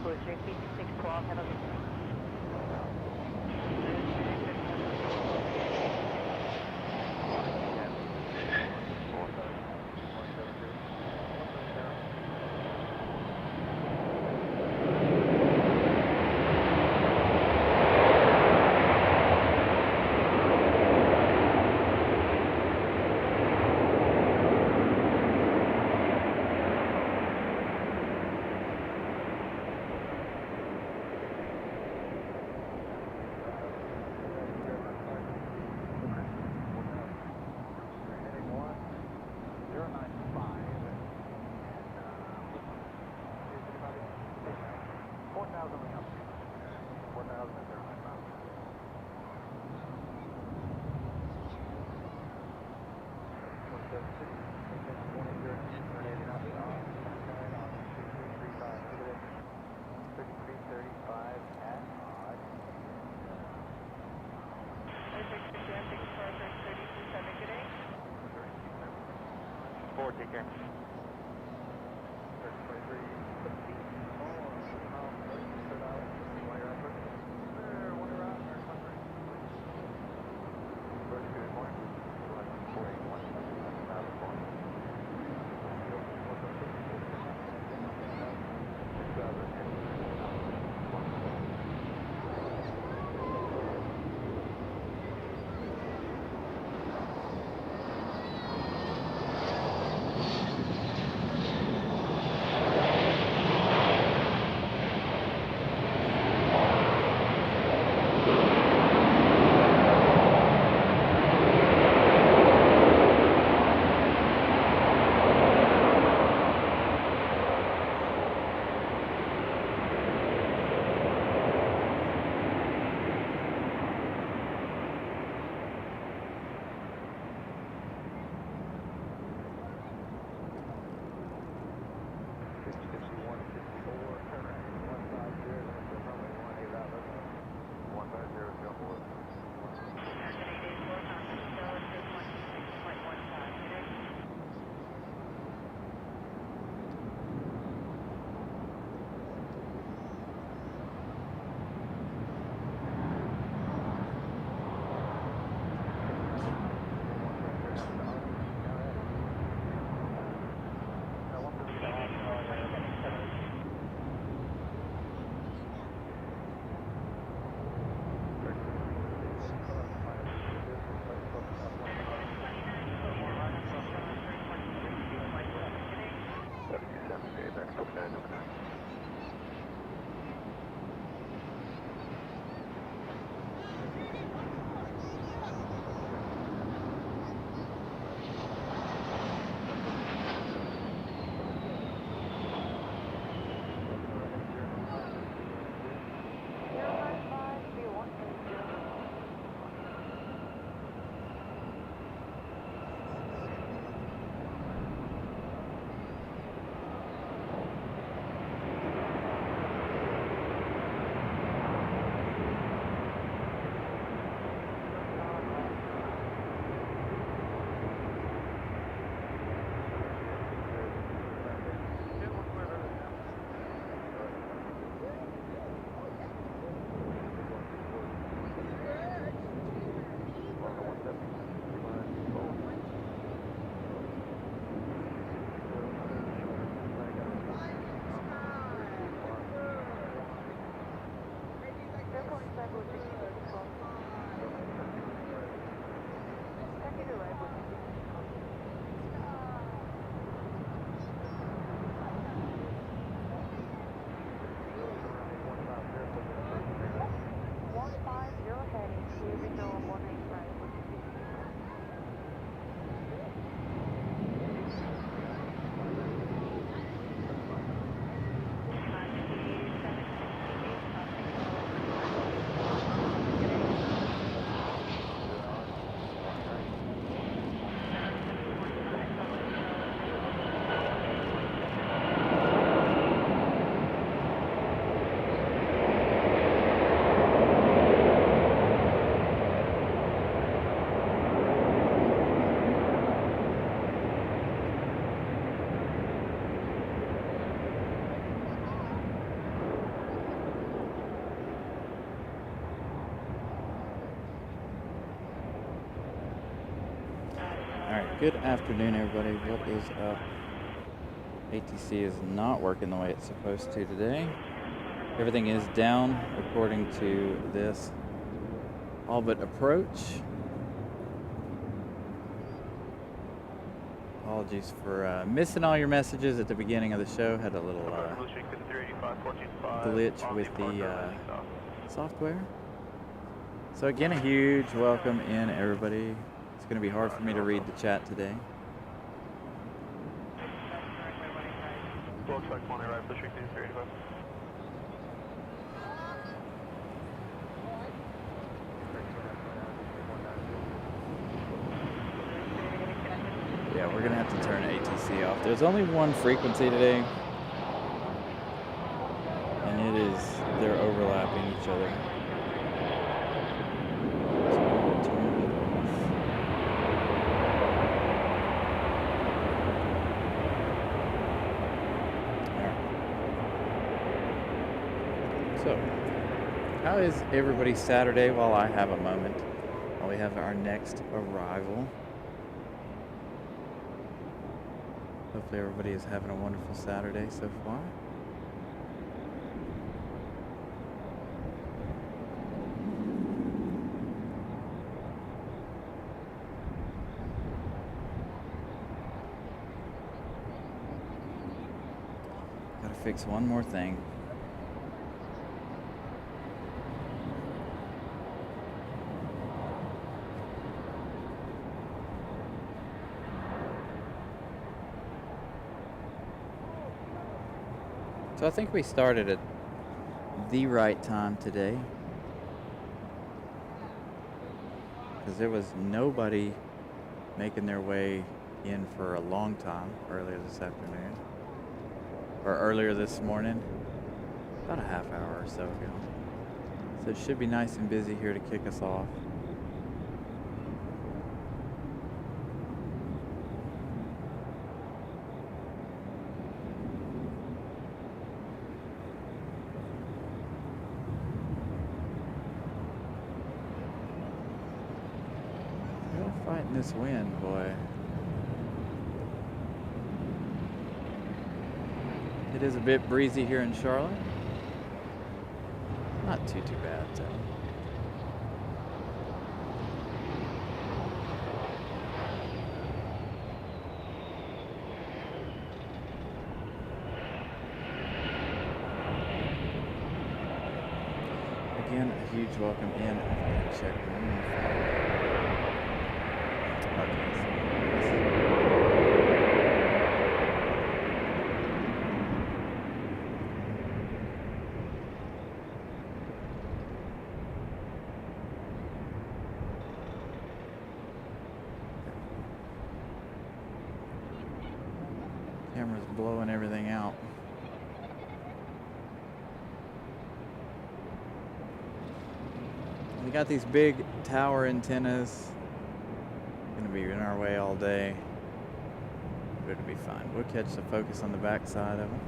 Blue 612, have a good day. Take care. Alright, good afternoon everybody. What is up? ATC is not working the way it's supposed to today. Everything is down according to this all but approach. Apologies for missing all your messages at the beginning of the show. Had a little glitch with the software. So again, a huge welcome in everybody. It's going to be hard for me to read the chat today. Yeah, we're going to have to turn ATC off. There's only one frequency today, and they're overlapping each other. So, how is everybody's Saturday while I have a moment? While we have our next arrival. Hopefully everybody is having a wonderful Saturday so far. Gotta fix one more thing. So I think we started at the right time today, because there was nobody making their way in for a long time earlier this afternoon, or earlier this morning, about a half hour or so ago. So it should be nice and busy here to kick us off. Fighting this wind, boy. It is a bit breezy here in Charlotte. Not too bad, though. Again, a huge welcome in. I'm going to check one more thing. Camera's blowing everything out. We got these big tower antennas. Gonna be in our way all day, but it'll be fine. We'll catch the focus on the back side of them.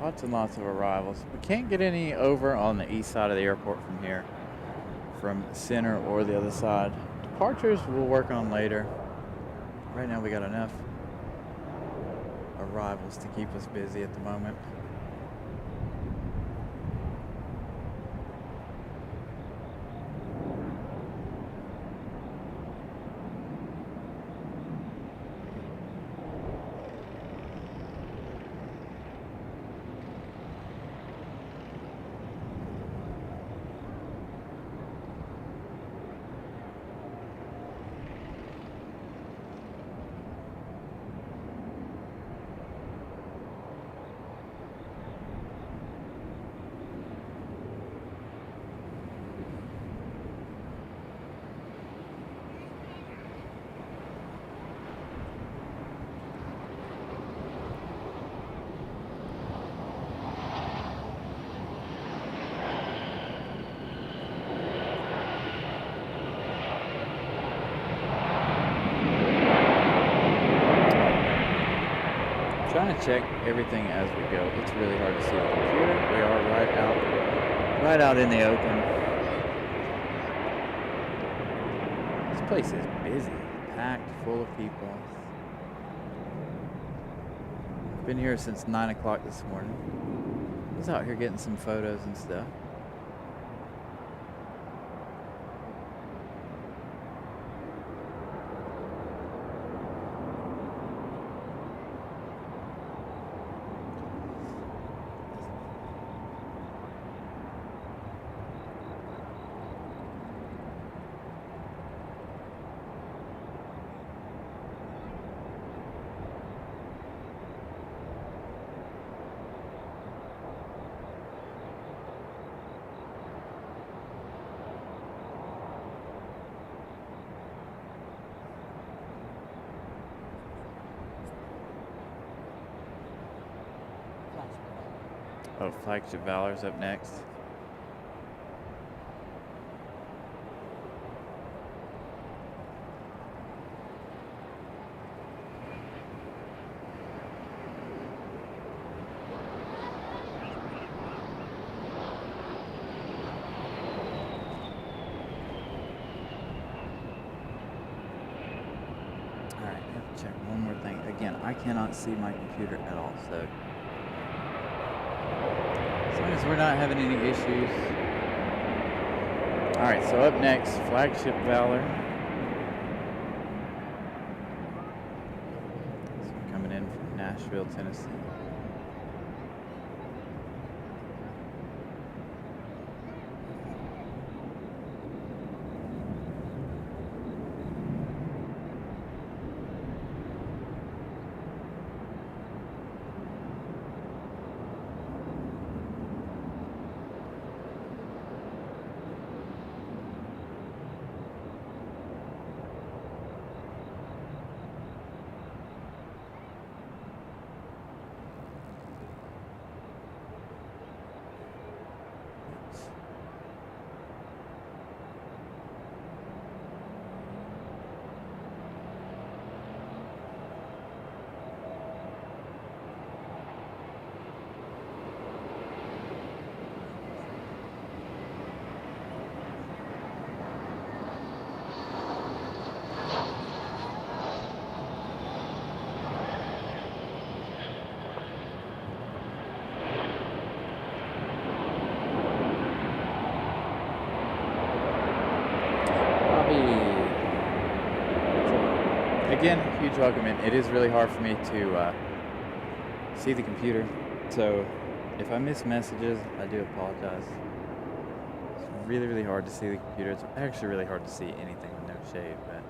Lots and lots of arrivals. We can't get any over on the east side of the airport from here, from center or the other side. Departures we'll work on later. Right now we got enough arrivals to keep us busy at the moment. trying to check everything as we go. It's really hard to see the computer. We are right out in the open. This place is busy, packed, full of people. I've been here since 9 o'clock this morning. I was out here getting some photos and stuff. Oh, Flagship Valor's up next. Alright, I have to check one more thing. Again, I cannot see my computer at all, so as long as we're not having any issues. Alright, so up next, Flagship Valor. So coming in from Nashville, Tennessee. Again, huge welcome in. It is really hard for me to see the computer, so if I miss messages, I do apologize. It's really, really hard to see the computer. It's actually really hard to see anything with no shade, but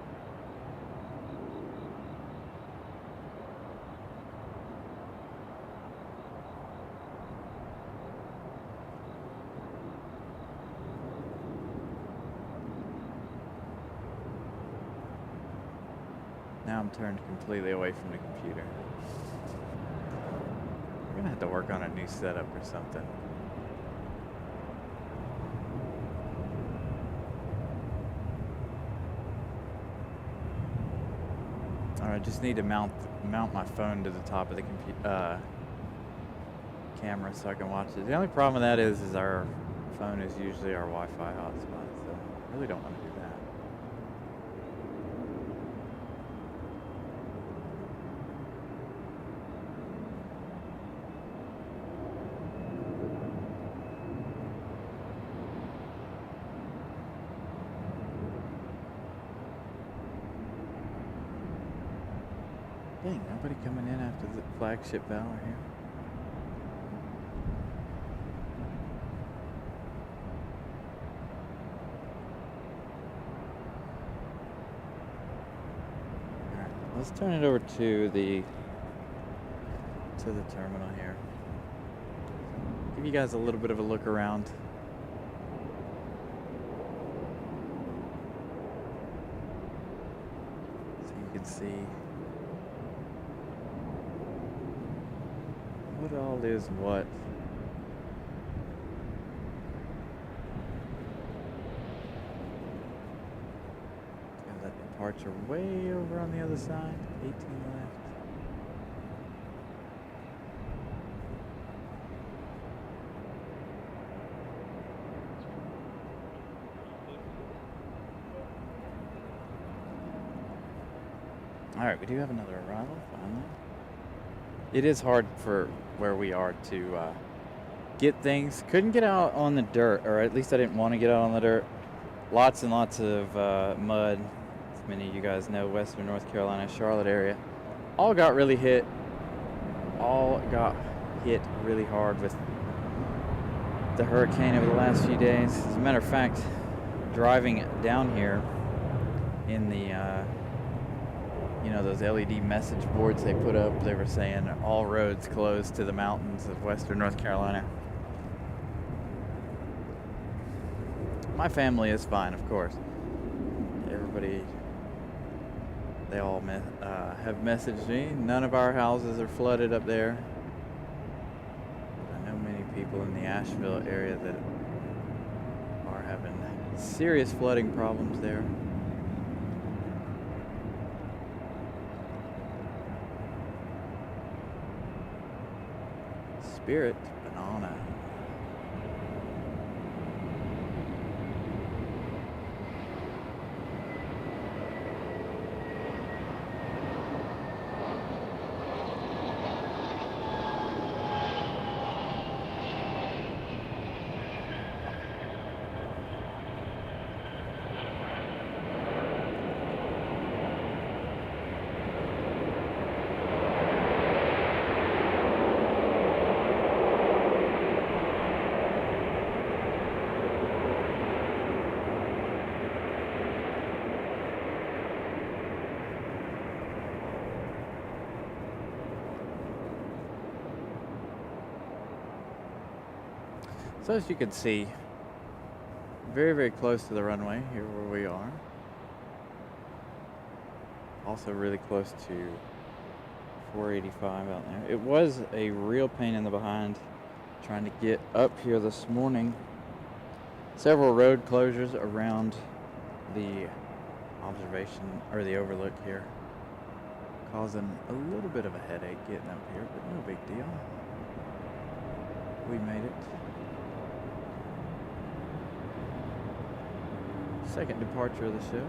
now I'm turned completely away from the computer. We're gonna have to work on a new setup or something. I just need to mount my phone to the top of the camera so I can watch it. The only problem with that is our phone is usually our Wi-Fi hotspot, so I really don't want to do that. Dang, nobody coming in after the Flagship Valor here. Alright, let's turn it over to the terminal here. Give you guys a little bit of a look around. So you can see what all is what. Got that departure way over on the other side. 18 left. All right, we do have another arrival, finally. It is hard for where we are to get things. Couldn't get out on the dirt, or at least I didn't want to get out on the dirt. Lots and lots of mud. As many of you guys know, Western North Carolina, Charlotte area. All got really hit really hard with the hurricane over the last few days. As a matter of fact, driving down here in the those LED message boards they put up, they were saying all roads closed to the mountains of Western North Carolina. My family is fine, of course. Everybody, they all have messaged me. None of our houses are flooded up there. I know many people in the Asheville area that are having serious flooding problems there. Spirit banana. So as you can see, very, very close to the runway here where we are. Also really close to 485 out there. It was a real pain in the behind trying to get up here this morning. Several road closures around the observation or the overlook here, causing a little bit of a headache getting up here, but no big deal. We made it. Second departure of the show.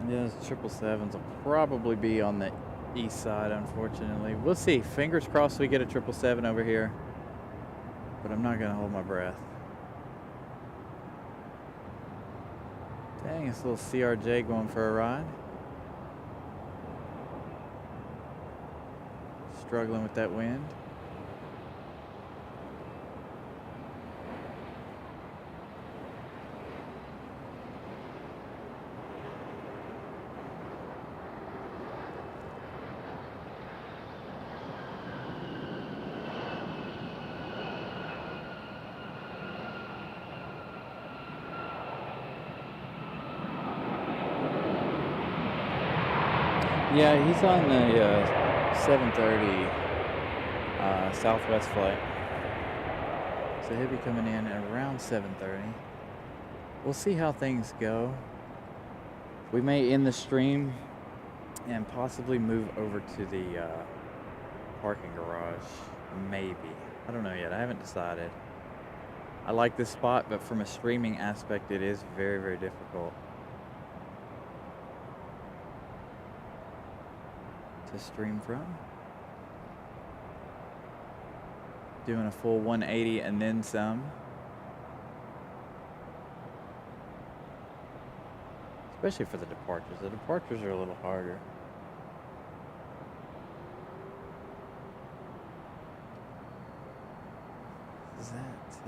Yeah, 777s will probably be on the east side, unfortunately. We'll see. Fingers crossed we get a 777 over here. But I'm not going to hold my breath. Dang, this little CRJ going for a ride. Struggling with that wind. Yeah, he's on the 7:30 Southwest flight. So he'll be coming in at around 7:30. We'll see how things go. We may end the stream and possibly move over to the parking garage. Maybe. I don't know yet. I haven't decided. I like this spot, but from a streaming aspect, it is very, very difficult to stream from. Doing a full 180 and then some. Especially for the departures. The departures are a little harder. Is that,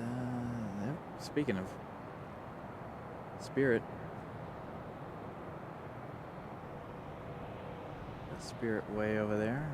nope. Speaking of Spirit. The Spirit way over there.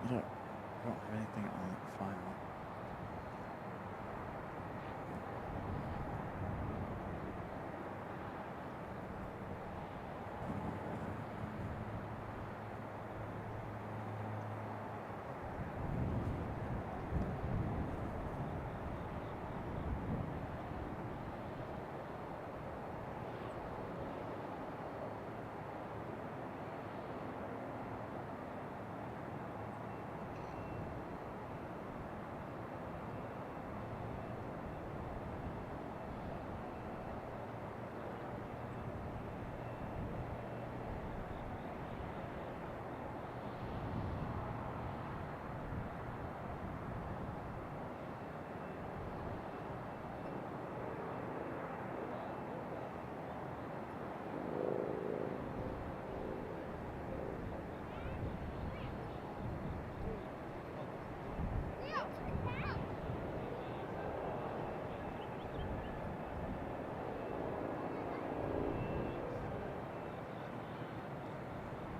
I don't have anything on the final.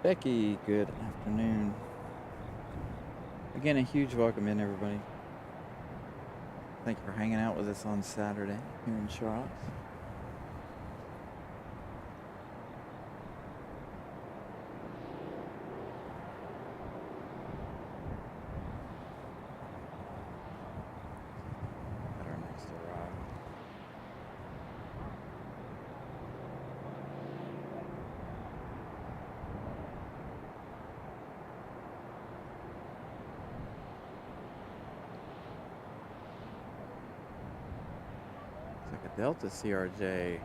Becky, good afternoon. Again, a huge welcome in, everybody. Thank you for hanging out with us on Saturday here in Charlotte. At our next arrival. It's like a Delta CRJ.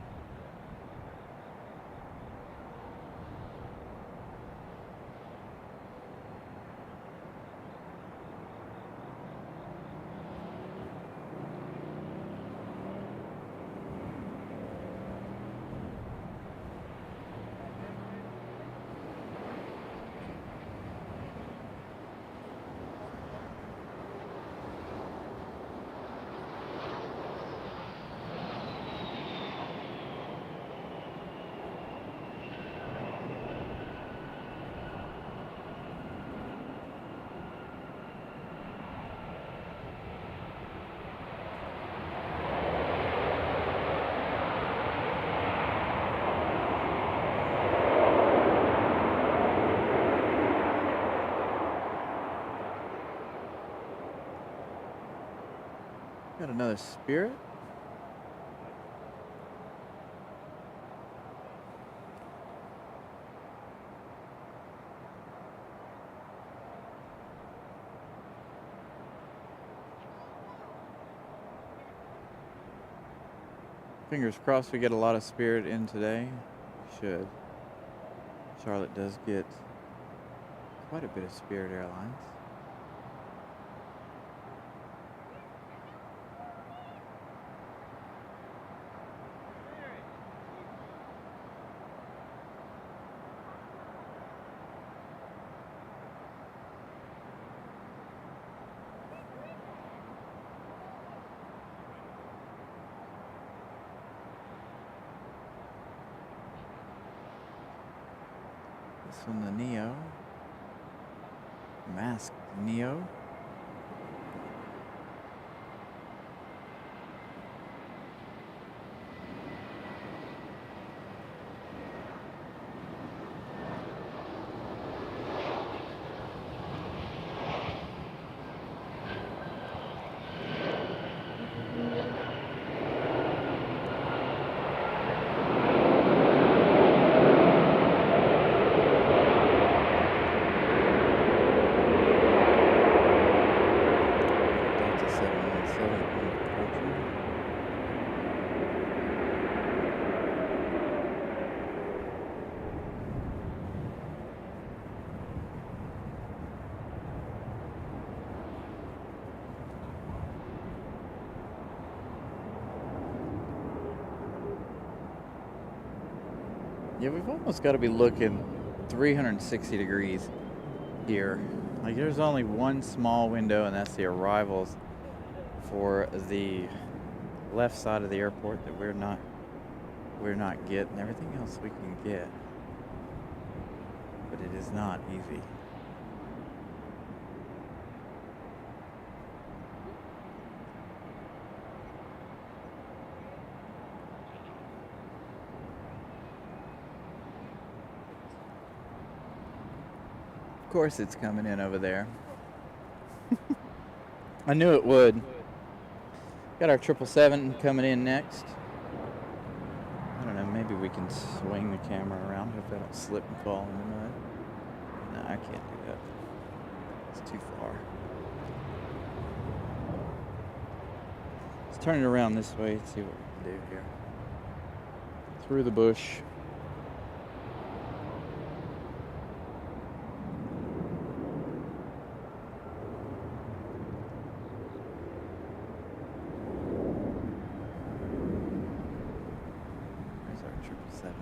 Got another Spirit. Fingers crossed we get a lot of Spirit in today. We should. Charlotte does get quite a bit of Spirit Airlines. This one, the Neo. Masked Neo. Delta 717 on departure. Yeah, we've almost got to be looking 360 degrees here. Like there's only one small window, and that's the arrivals for the left side of the airport that we're not getting. Everything else we can get, but it is not easy. course it's coming in over there. I knew it would. Got our 777 coming in next. I don't know, maybe we can swing the camera around. Hope I don't slip and fall in the mud. No, I can't do that. It's too far. Let's turn it around this way and see what we can do here. Through the bush. There's our 777.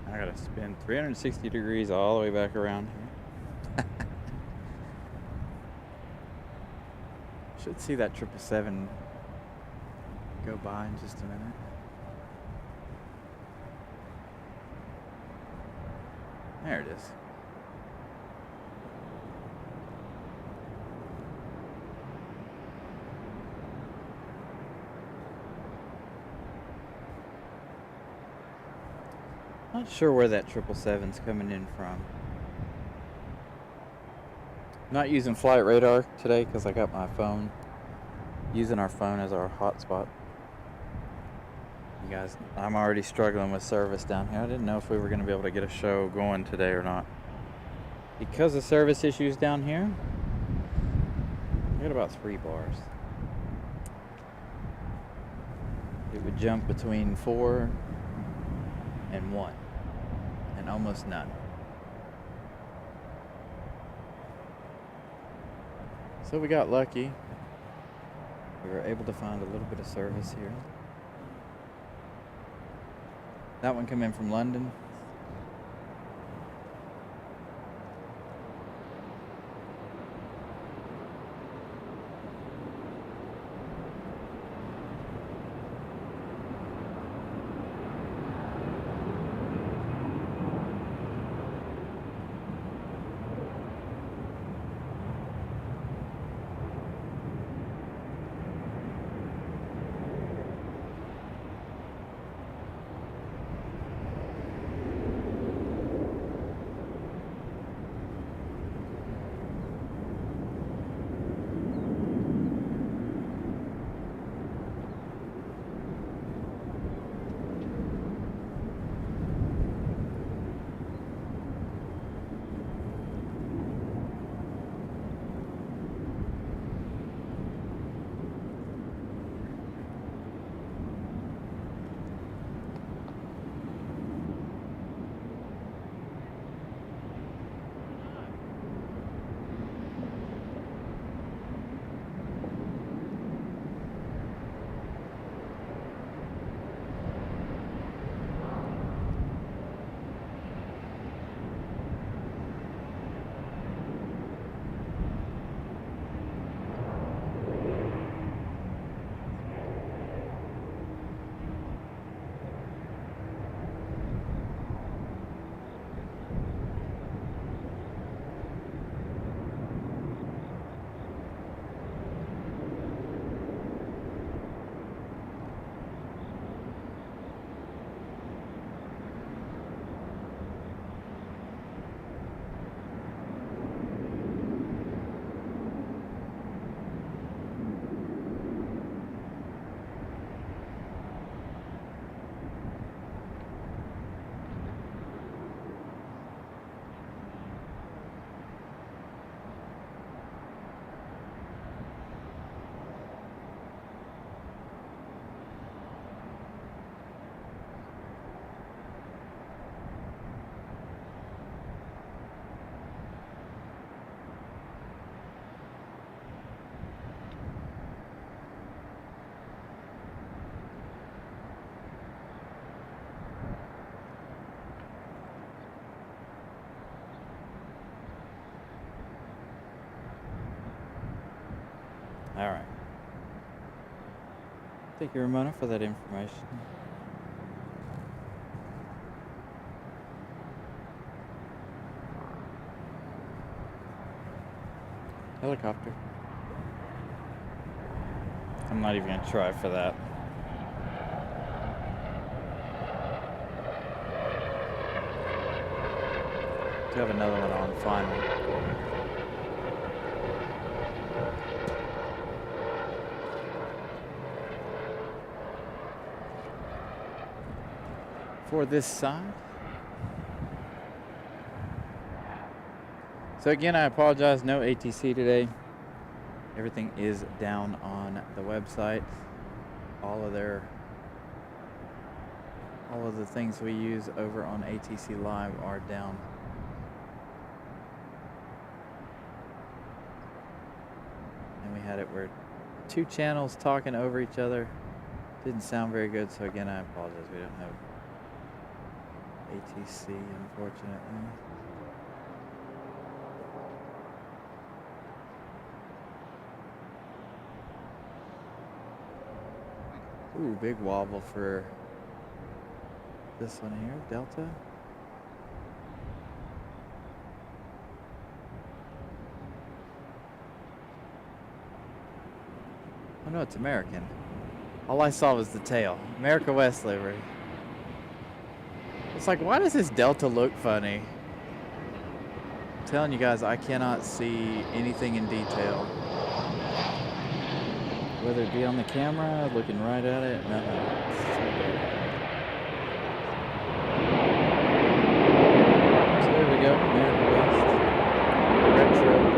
I gotta spin 360 degrees all the way back around here. Should see that 777 go by in just a minute. There it is. Not sure where that 777's coming in from. Not using flight radar today because I got my phone. Using our phone as our hotspot. You guys, I'm already struggling with service down here. I didn't know if we were going to be able to get a show going today or not. Because of service issues down here, we got about 3 bars. It would jump between 4 and 1. And almost none. So we got lucky. We were able to find a little bit of service here. That one come in from London. All right. Thank you, Ramona, for that information. Helicopter. I'm not even gonna try for that. Do have another one on final. For this side. So again, I apologize, no ATC today. Everything is down on the website. All of the things we use over on ATC Live are down. And we had it where 2 channels talking over each other. Didn't sound very good, so again, I apologize. We don't have ATC, unfortunately. Ooh, big wobble for this one here, Delta. Oh no, it's American. All I saw was the tail. America West livery. It's like, why does this Delta look funny? I'm telling you guys, I cannot see anything in detail. Whether it be on the camera, looking right at it, nothing. So there we go, America West. Retro.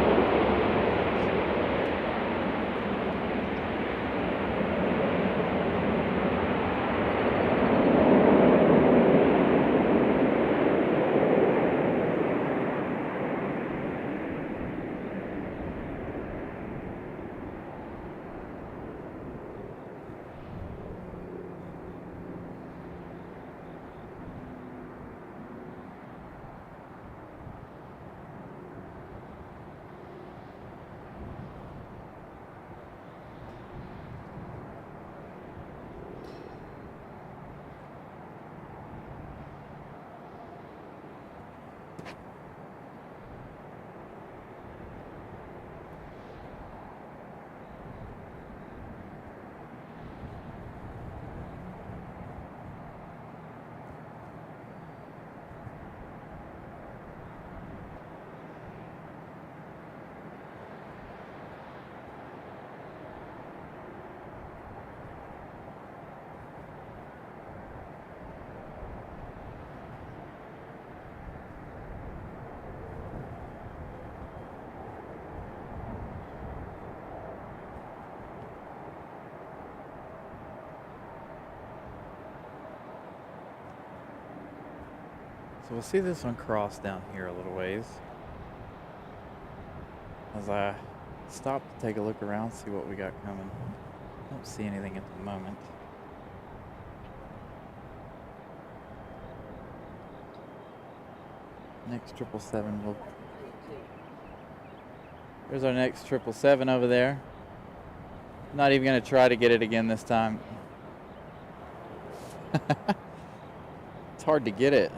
So we'll see this one cross down here a little ways. As I stop to take a look around, see what we got coming. Don't see anything at the moment. Next 777 will... There's our next 777 over there. I'm not even going to try to get it again this time. It's hard to get it.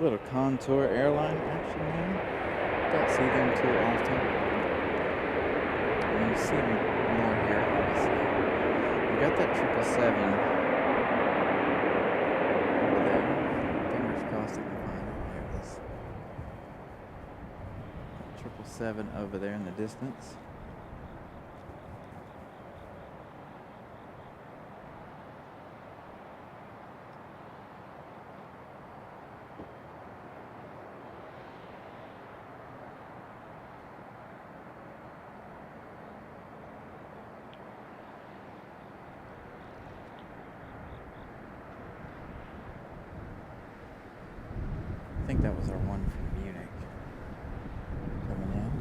Little Contour airline action here. Don't see them too often. And you see them more here, obviously. We got that 777 over there. Fingers crossed I can find it. There it is. 777 over there in the distance. I think that was our one from Munich coming in.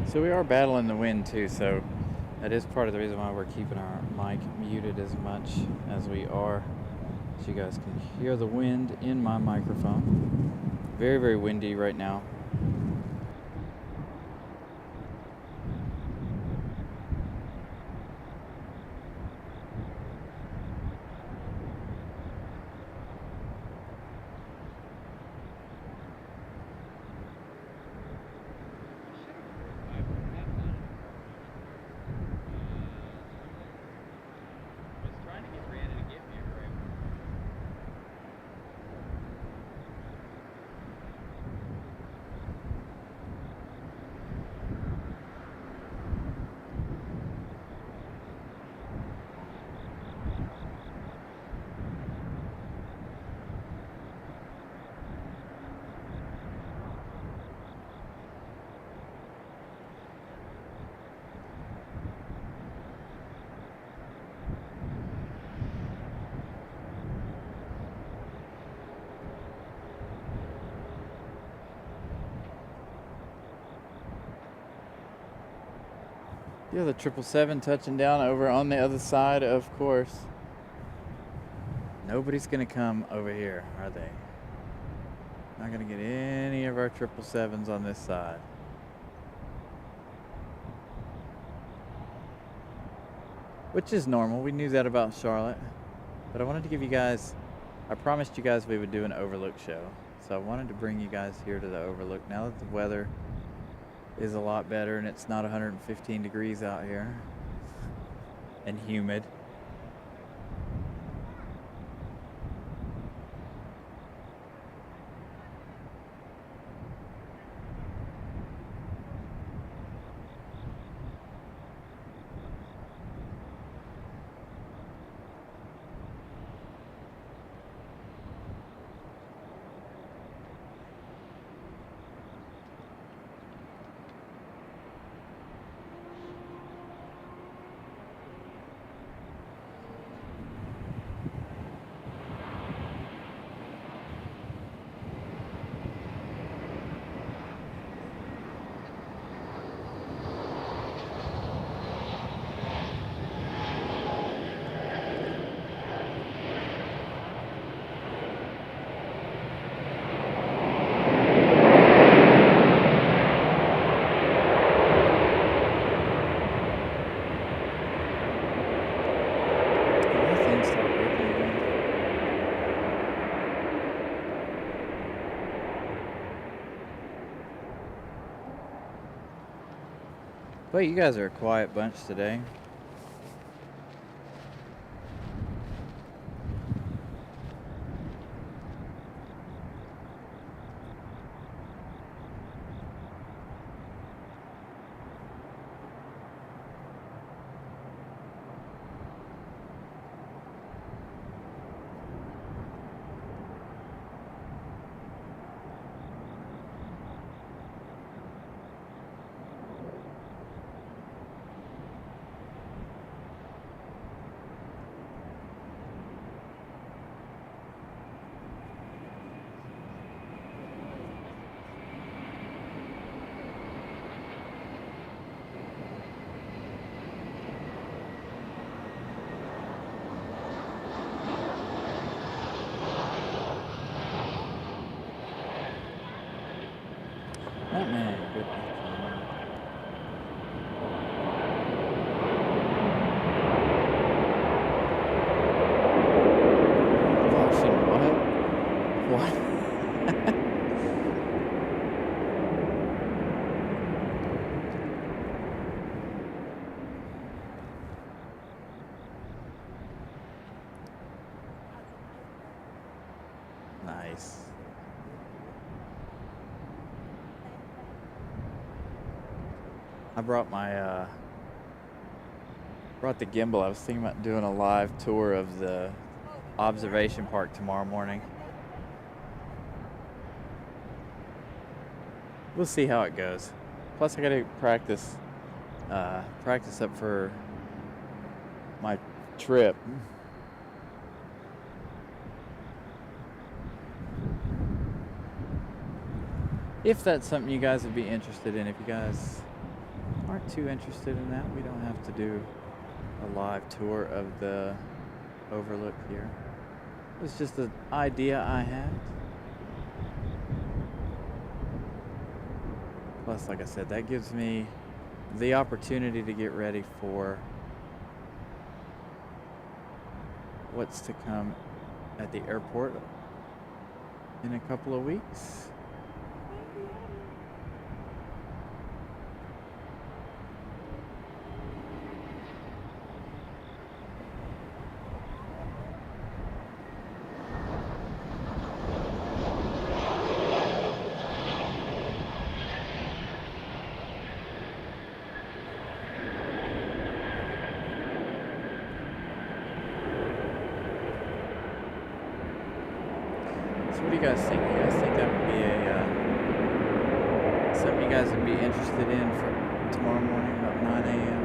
So we are battling the wind too, so that is part of the reason why we're keeping our mic muted as much as we are, so you guys can hear the wind in my microphone. Very, very windy right now. Yeah, the 777 touching down over on the other side, of course. Nobody's gonna come over here, are they? Not gonna get any of our 777s on this side. Which is normal, we knew that about Charlotte. But I wanted to give you guys, I promised you guys we would do an Overlook show. So I wanted to bring you guys here to the Overlook now that the weather is a lot better and it's not 115 degrees out here and humid. But you guys are a quiet bunch today. Man, good afternoon. Caution, what? What? Nice. I brought my brought the gimbal. I was thinking about doing a live tour of the observation park tomorrow morning. We'll see how it goes. Plus, I gotta practice up for my trip. If that's something you guys would be interested in. If you guys aren't too interested in that, we don't have to do a live tour of the Overlook here. It was just an idea I had. Plus, like I said, that gives me the opportunity to get ready for what's to come at the airport in a couple of weeks. So what do you guys think? You guys think that would be something you guys would be interested in for tomorrow morning about 9 a.m.?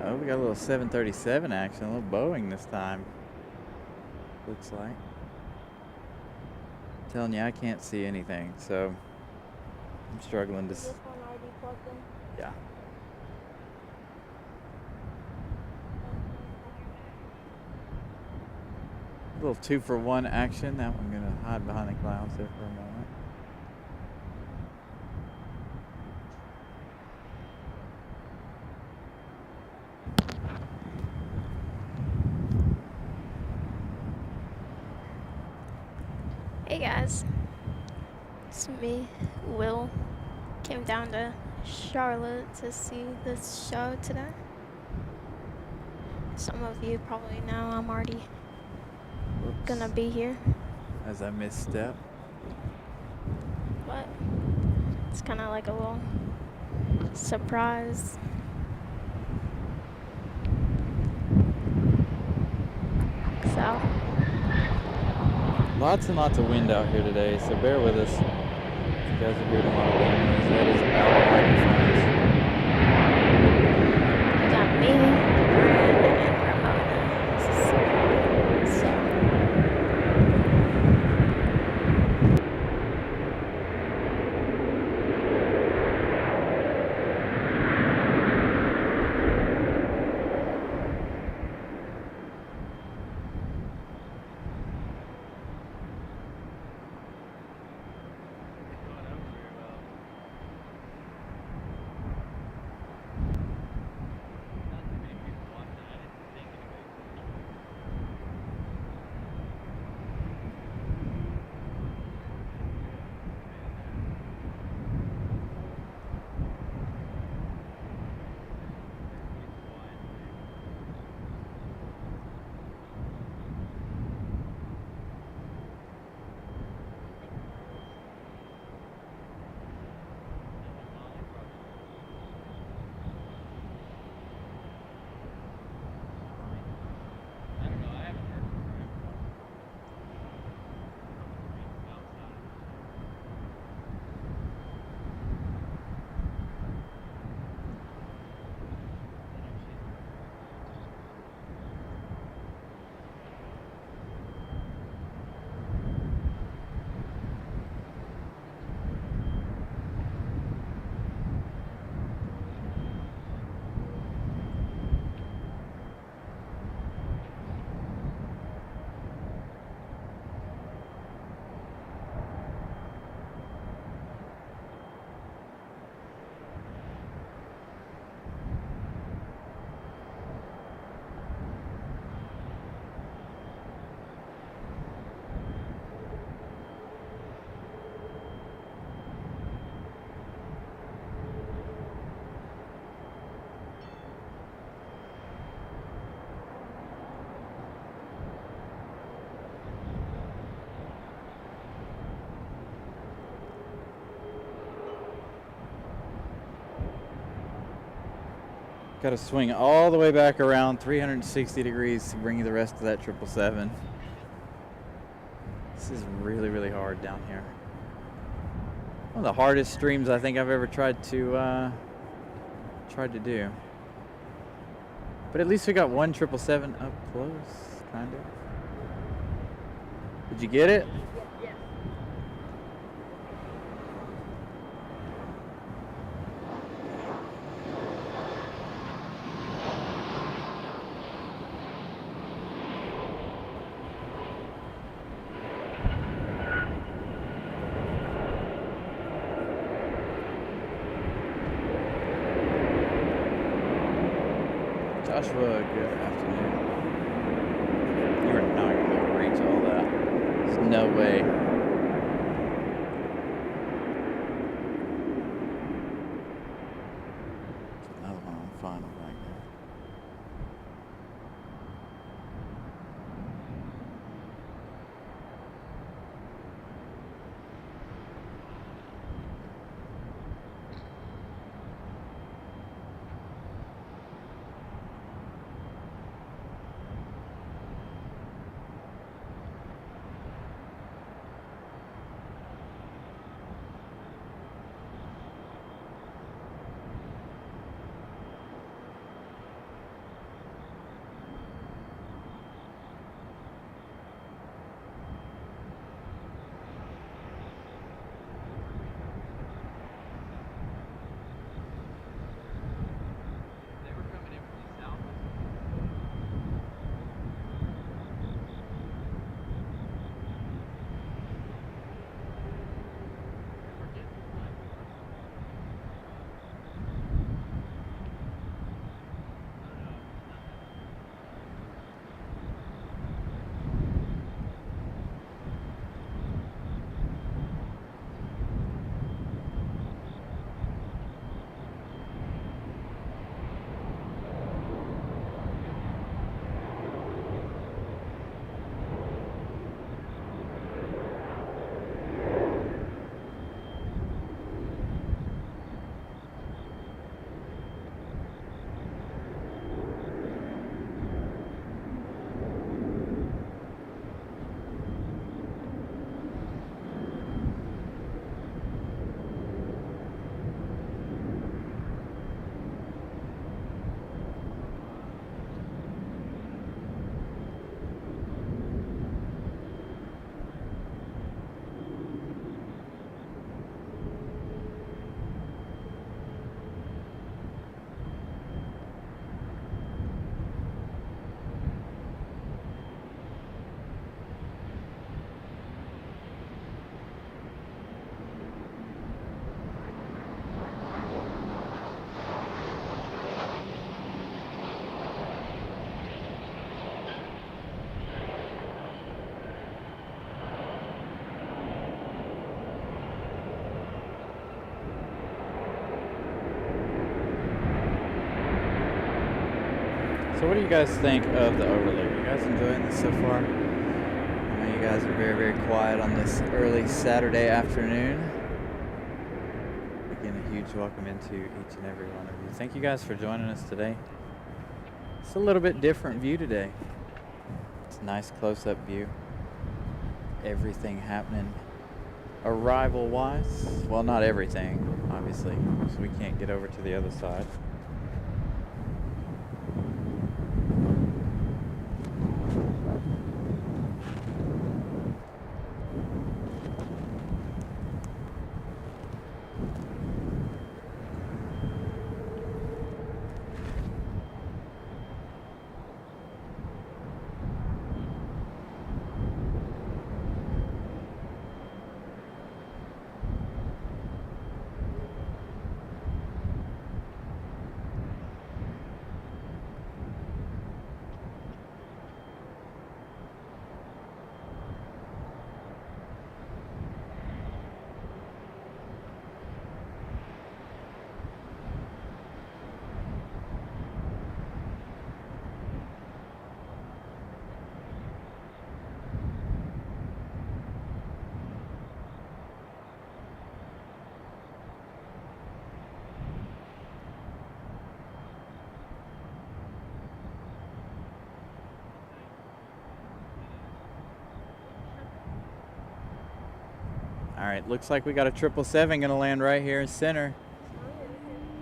Uh-oh, we got a little 737 action, a little Boeing this time. Looks like. I'm telling you, I can't see anything, so I'm struggling to. This one already plugged in? Yeah. A little 2-for-1 action. That one gonna hide behind the clouds there for a moment. Hey guys, it's me, Will. Came down to Charlotte to see this show today. Some of you probably know I'm already gonna be here. As I misstep. But it's kind of like a little surprise. So. Lots and lots of wind out here today, so bear with us. If you guys are hearing a lot of wind noise, that is our microphones. You got me, Brian, and Ramona. So. Got to swing all the way back around 360 degrees to bring you the rest of that 777. This is really, really hard down here. One of the hardest streams I think I've ever tried to do. But at least we got one 777 up close, kind of. Did you get it? Joshua, good afternoon. You are not going to be able to reach all that. There's no way. Another one on final right there. So what do you guys think of the Overlook? You guys enjoying this so far? I know you guys are very, very quiet on this early Saturday afternoon. Again, a huge welcome into each and every one of you. Thank you guys for joining us today. It's a little bit different view today. It's a nice close-up view. Everything happening arrival-wise. Well, not everything, obviously, so we can't get over to the other side. All right, looks like we got a 777 gonna land right here in center.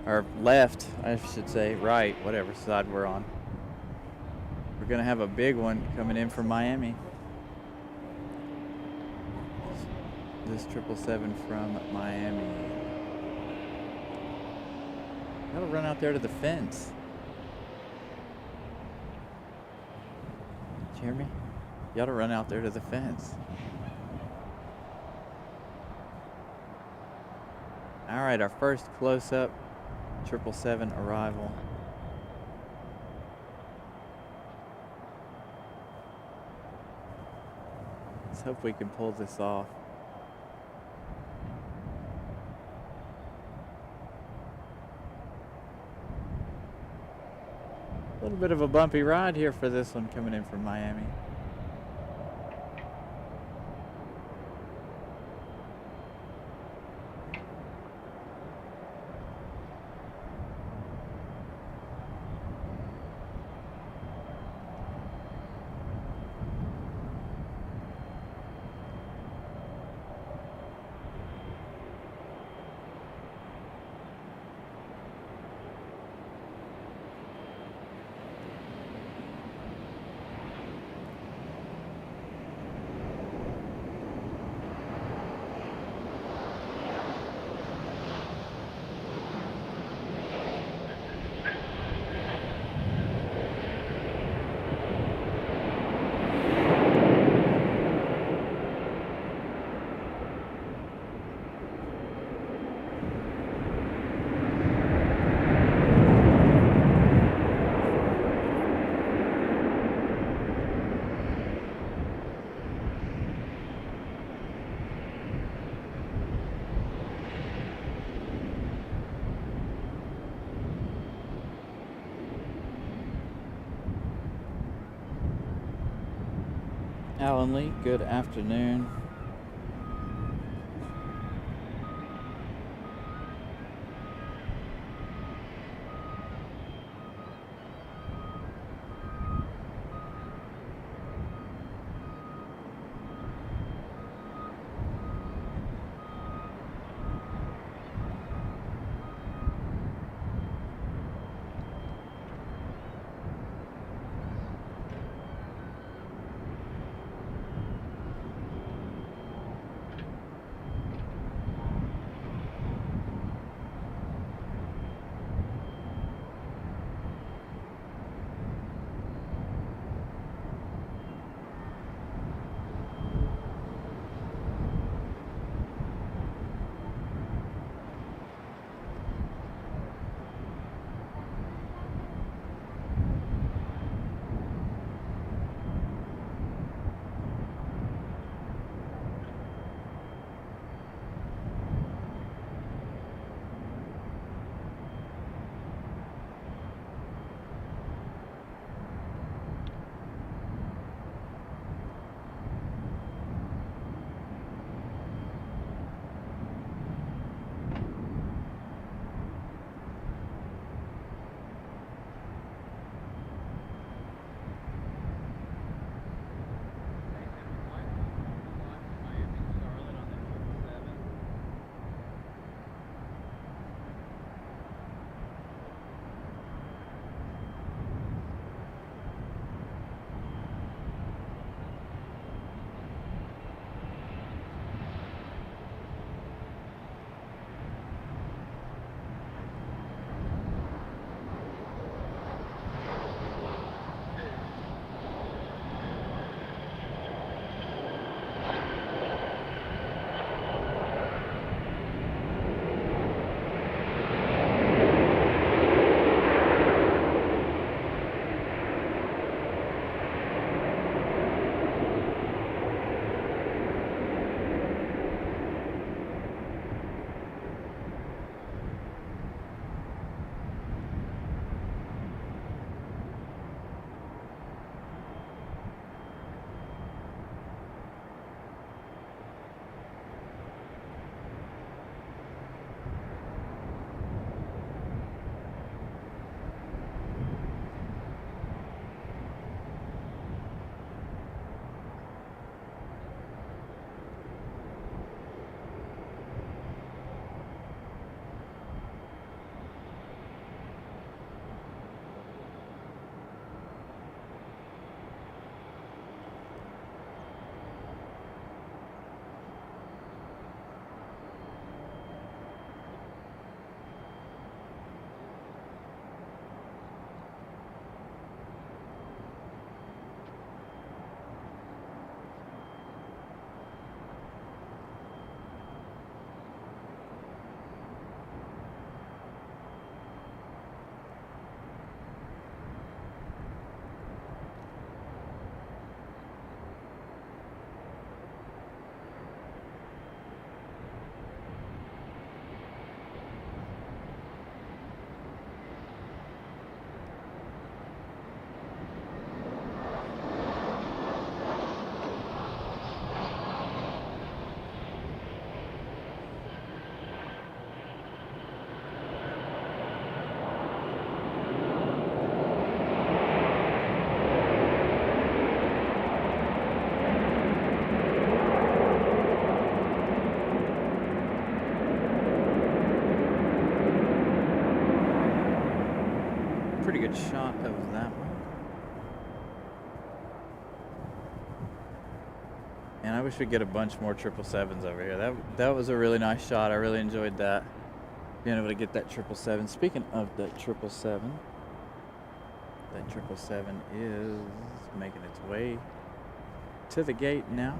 Or left, I should say, right, whatever side we're on. We're gonna have a big one coming in from Miami. This 777 from Miami. Gotta run out there to the fence. Did you hear me? You gotta run out there to the fence. All right, our first close-up 777 arrival. Let's hope we can pull this off. A little bit of a bumpy ride here for this one coming in from Miami. Alan Lee, good afternoon. Man, I wish we'd get a bunch more 777s over here. That was a really nice shot. I really enjoyed that. Being able to get that 777. Speaking of that 777, that 777 is making its way to the gate now.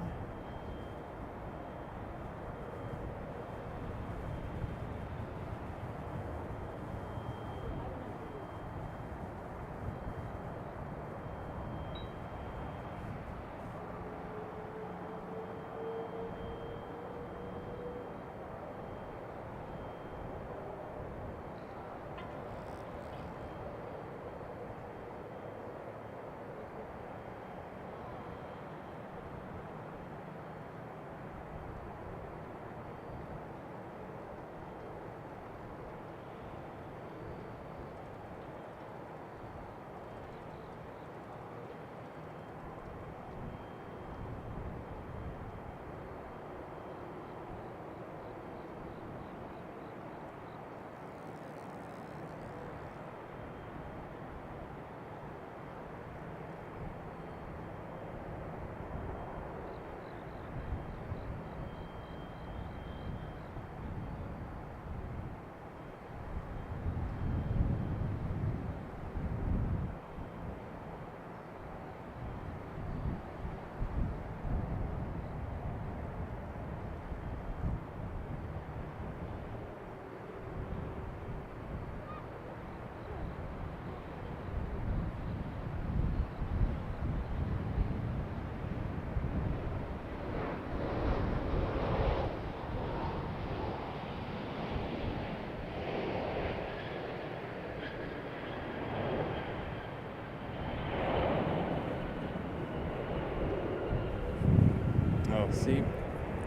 Oh, see,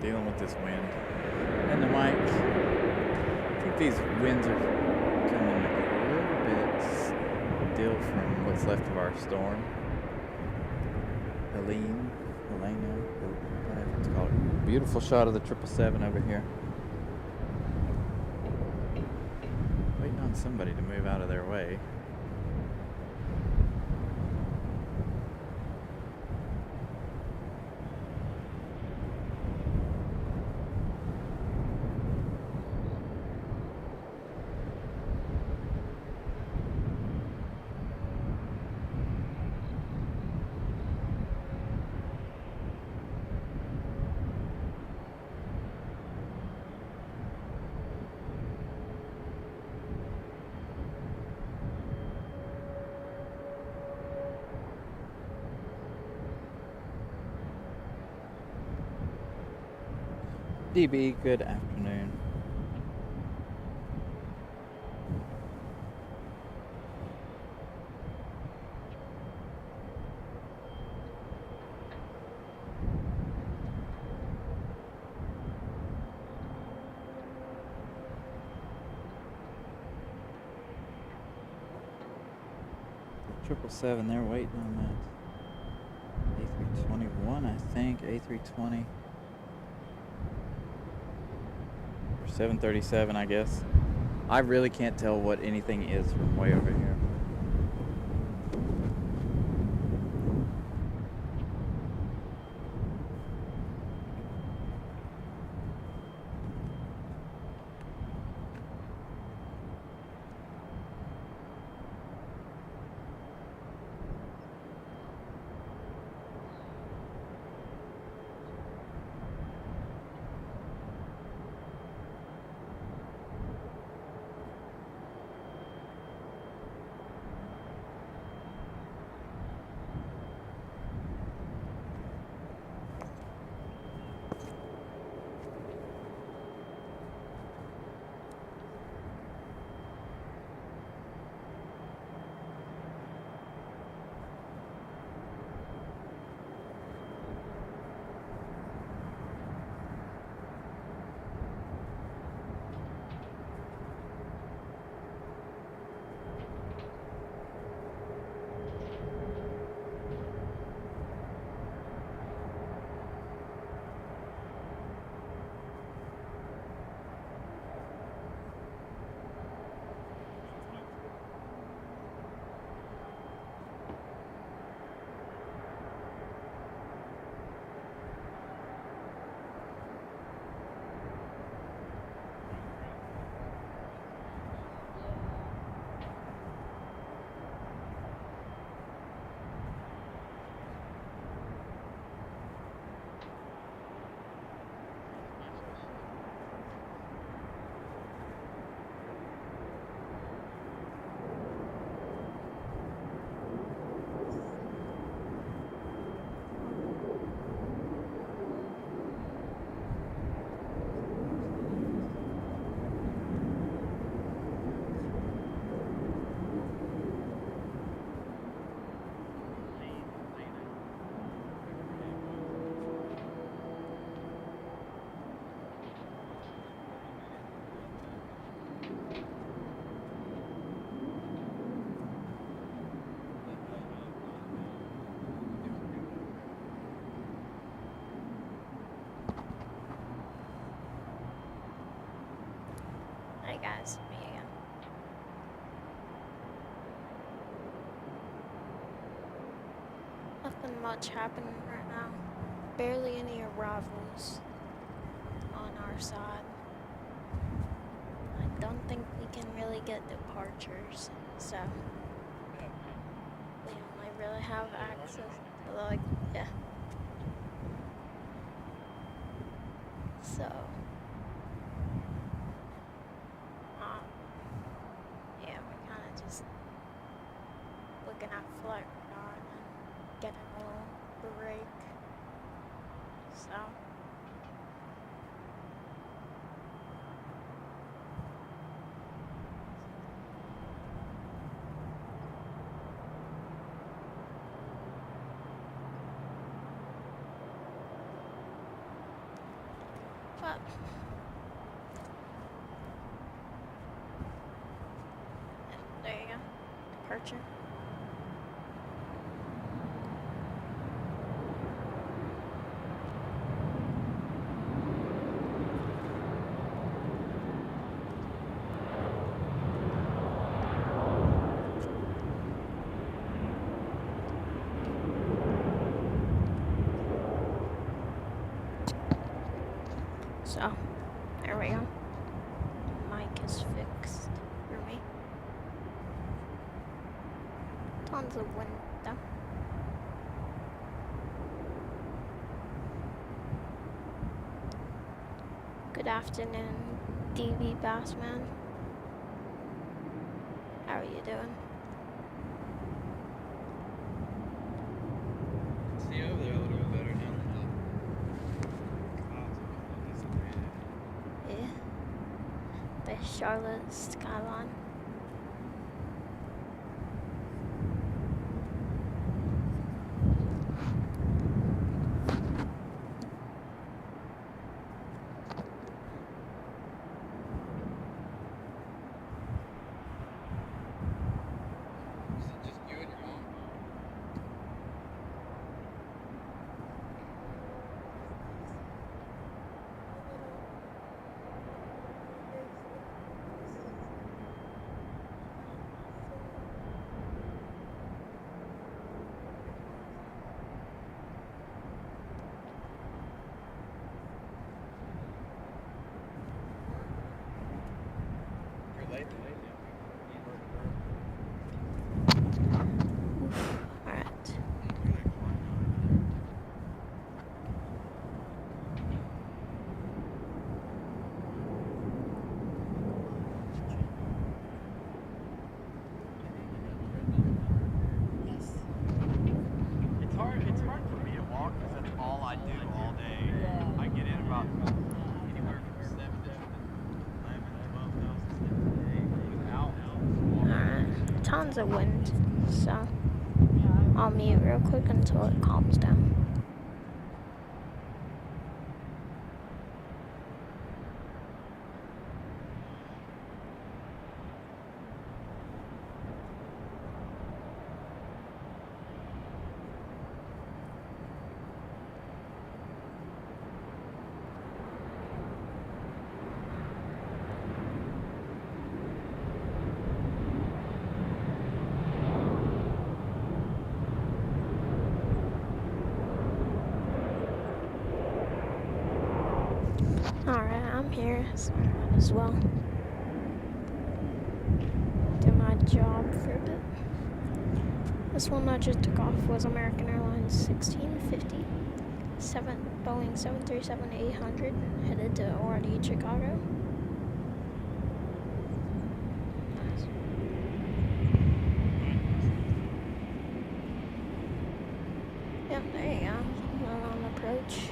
dealing with this wind and the mic. I think these winds are coming a little bit still from what's left of our storm. Helena, whatever it's called. Beautiful shot of the 777 over here. Waiting on somebody to move out of their way. DB, good afternoon. The 777, they're waiting on that A321, I think, A320. 737, I guess. I really can't tell what anything is from way over here. nothing much happening right now. Barely any arrivals on our side. I don't think we can really get departures, so we only really have access to, like, yeah. So, yeah, we're kind of just looking at flight radar and getting a little break. So, but there you go, departure. So, there we go. Mic is fixed for me. Tons of wind though. Good afternoon, DV Bassman. How are you doing? See over there a little bit better now that the clouds have dissipated. Yeah. The Charlotte skyline. Is it just you and your mom? You're late today, yeah. Alright. It's hard for me to walk because that's all I do all day. I get in about anywhere from 7 to 11, 12,000 steps a day without Alright. Tons of wind, so I'll mute real quick until it calms down. Alright, I'm here, so I might as well do my job for a bit. This one I just took off was American Airlines 1650, Boeing 737-800, headed to already Chicago. Yep, there you go. Well on approach.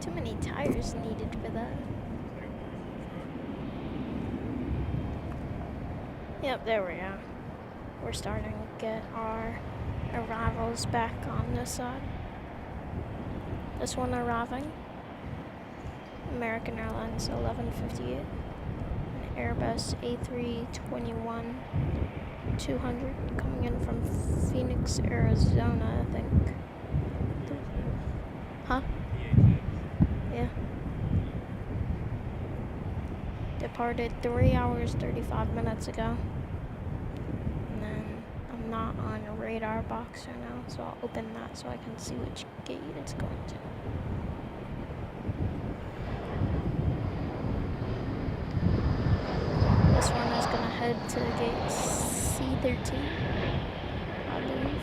Too many tires needed for that. Yep, there we go. We're starting to get our arrivals back on this side. This one arriving, American Airlines 1158, an Airbus A321-200 coming in from Phoenix, Arizona, I think. Huh? Yeah. departed 3 hours 35 minutes ago. And then I'm not on a radar box right now, so I'll open that so I can see which gate it's going to. This one is gonna head to gate C13, I believe.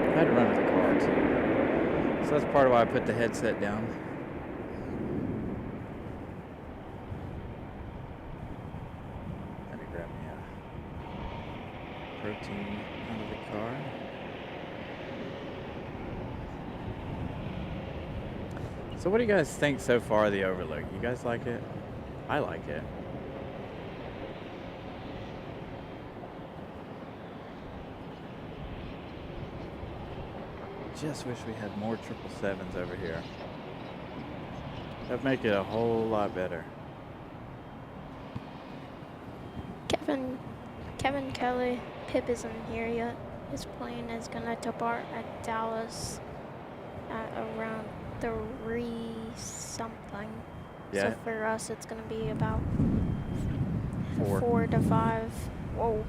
I had to run with the car too. So that's part of why I put the headset down. Let me grab me a protein out of the car. So what do you guys think so far of the Overlook? You guys like it? I like it. Just wish we had more 777s over here. That'd make it a whole lot better. Kevin Kelly, Pip isn't here yet. His plane is gonna depart at Dallas at around 3 something. Yeah. So for us, it's gonna be about 4. 4 to 5. Whoa.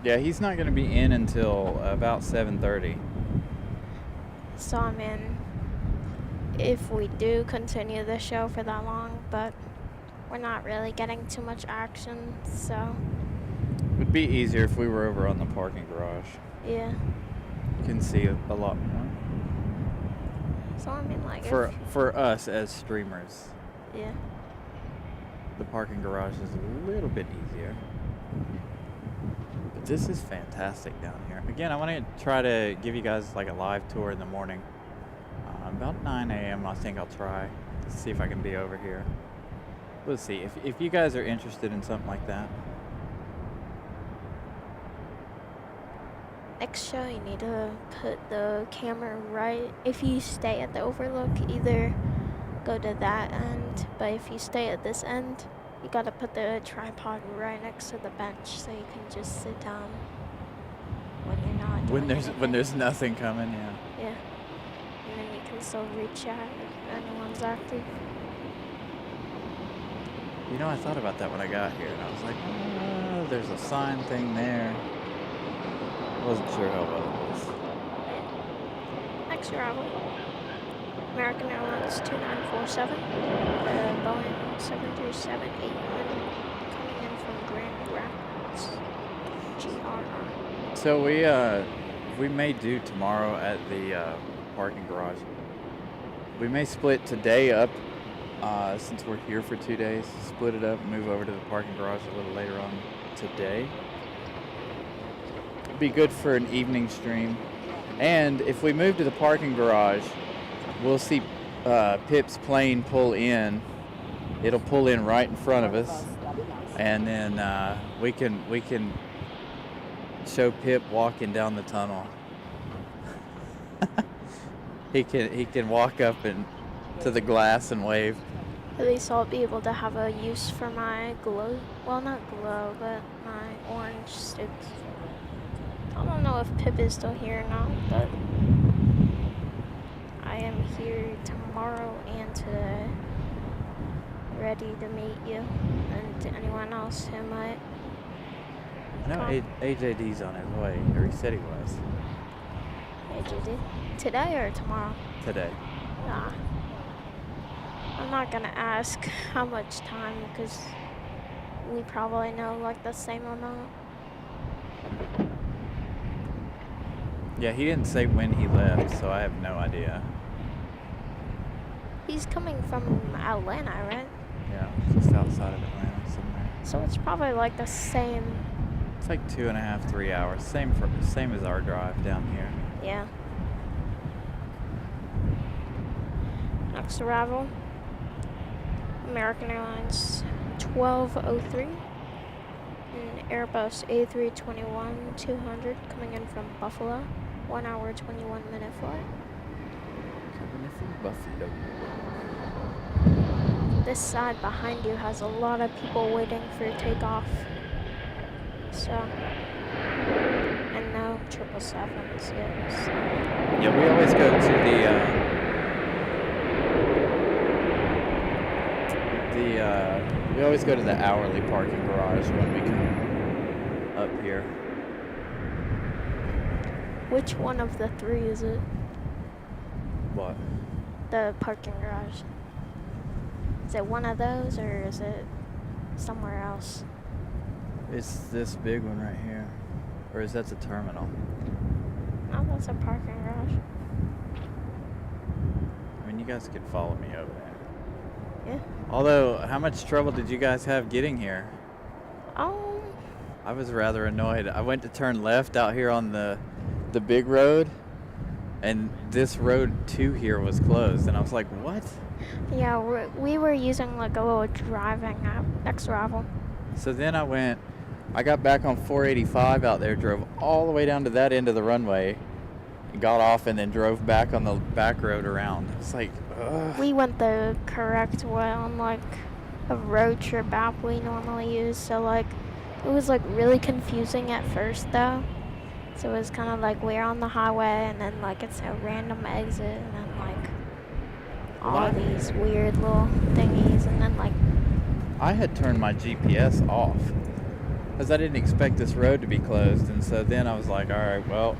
Yeah, he's not gonna be in until about 7:30. So I mean, if we do continue the show for that long, but we're not really getting too much action, so It would be easier if we were over on the parking garage. yeah. You can see a lot more. So I mean, like, For us as streamers, yeah. the parking garage is a little bit easier. But this is fantastic down here. Again, I want to try to give you guys like a live tour in the morning. About 9 a.m. I think I'll try to see if I can be over here. We'll see. If you guys are interested in something like that. Next show, you need to put the camera right. If you stay at the Overlook, either go to that end, but if you stay at this end, you gotta put the tripod right next to the bench so you can just sit down when you're not doing When anything. there's nothing coming, yeah. Yeah. And then you can still reach out if anyone's active. You know, I thought about that when I got here, and I was like, oh, there's a sign thing there. I wasn't sure how well it was. Next arrival, American Airlines 2947, Boeing 737-800 coming in from Grand Rapids, GRR. So we may do tomorrow at the parking garage. We may split today up, since we're here for 2 days. Split it up, move over to the parking garage a little later on today. Be good for an evening stream. And if we move to the parking garage, we'll see Pip's plane pull in. It'll pull in right in front of us, and then we can show Pip walking down the tunnel. he can walk up and to the glass and wave. At least I'll be able to have a use for my glow. Well, not glow, but my orange sticks. I don't know if Pip is still here or not, but I am here tomorrow and today, ready to meet you and anyone else who might. I know AJD's on his way, or he said he was. AJD? Today or tomorrow? Today. Nah. I'm not gonna ask how much time because we probably know like the same amount. Yeah, he didn't say when he left, so I have no idea. He's coming from Atlanta, right? Yeah, just outside of Atlanta somewhere. So it's probably like the same. It's like 2.5, 3 hours. Same as our drive down here. Yeah. Next arrival, American Airlines 1203 and Airbus A321-200 coming in from Buffalo. 1 hour, 21-minute flight. Coming in from Buffalo. this side behind you has a lot of people waiting for takeoff. So, and no 777s yet. So. Yeah, we always go to we always go to the hourly parking garage when we come up here. Which one of the three is it? What? The parking garage. Is it one of those or is it somewhere else? It's this big one right here. Or is that the terminal? Oh, that's a parking garage. I mean, you guys could follow me over there. Yeah. Although, how much trouble did you guys have getting here? Oh. I was rather annoyed. I went to turn left out here on the big road, and this road to here was closed, and I was like, what? Yeah, we were using like a little driving app, X-Ravel. So then I got back on 485 out there, drove all the way down to that end of the runway, got off, and then drove back on the back road around. It's like, ugh. We went the correct way on like a road trip app we normally use, so like it was like really confusing at first though. So it was kind of like we're on the highway and then like it's a random exit and then like all these weird little thingies and then like I had turned my GPS off because I didn't expect this road to be closed, and so then I was like, all right, well,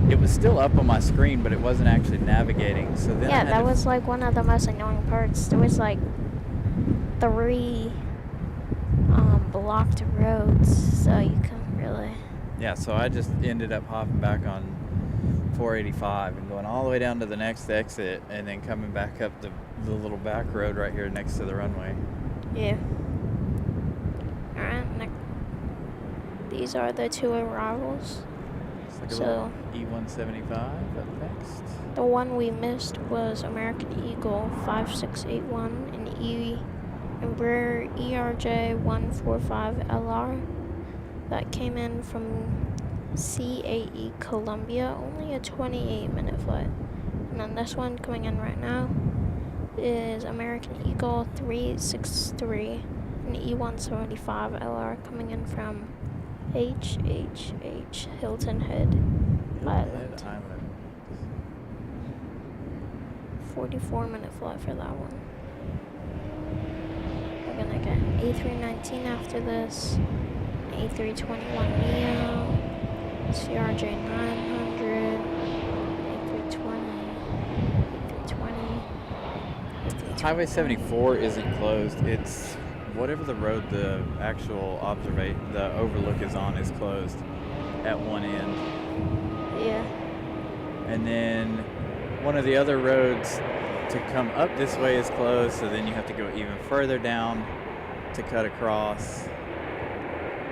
it was still up on my screen, but it wasn't actually navigating. So then yeah, that was like one of the most annoying parts. There was like 3 blocked roads, so you couldn't really. Yeah, so I just ended up hopping back on 485 and going all the way down to the next exit, and then coming back up the little back road right here next to the runway. Yeah. Alright, these are the 2 arrivals. It's like a So little E175 up next. the one we missed was American Eagle 5681 and Embraer ERJ 145LR. That came in from CAE Columbia, only a 28-minute flight. And then this one coming in right now is American Eagle 363, an E175LR coming in from HHH Hilton Head Island. 44-minute flight for that one. We're gonna get A319 after this, A321neo, CRJ 900, A320, A320. Highway 74 isn't closed. It's whatever the road the actual the Overlook is on is closed at one end. Yeah. And then one of the other roads to come up this way is closed, so then you have to go even further down to cut across.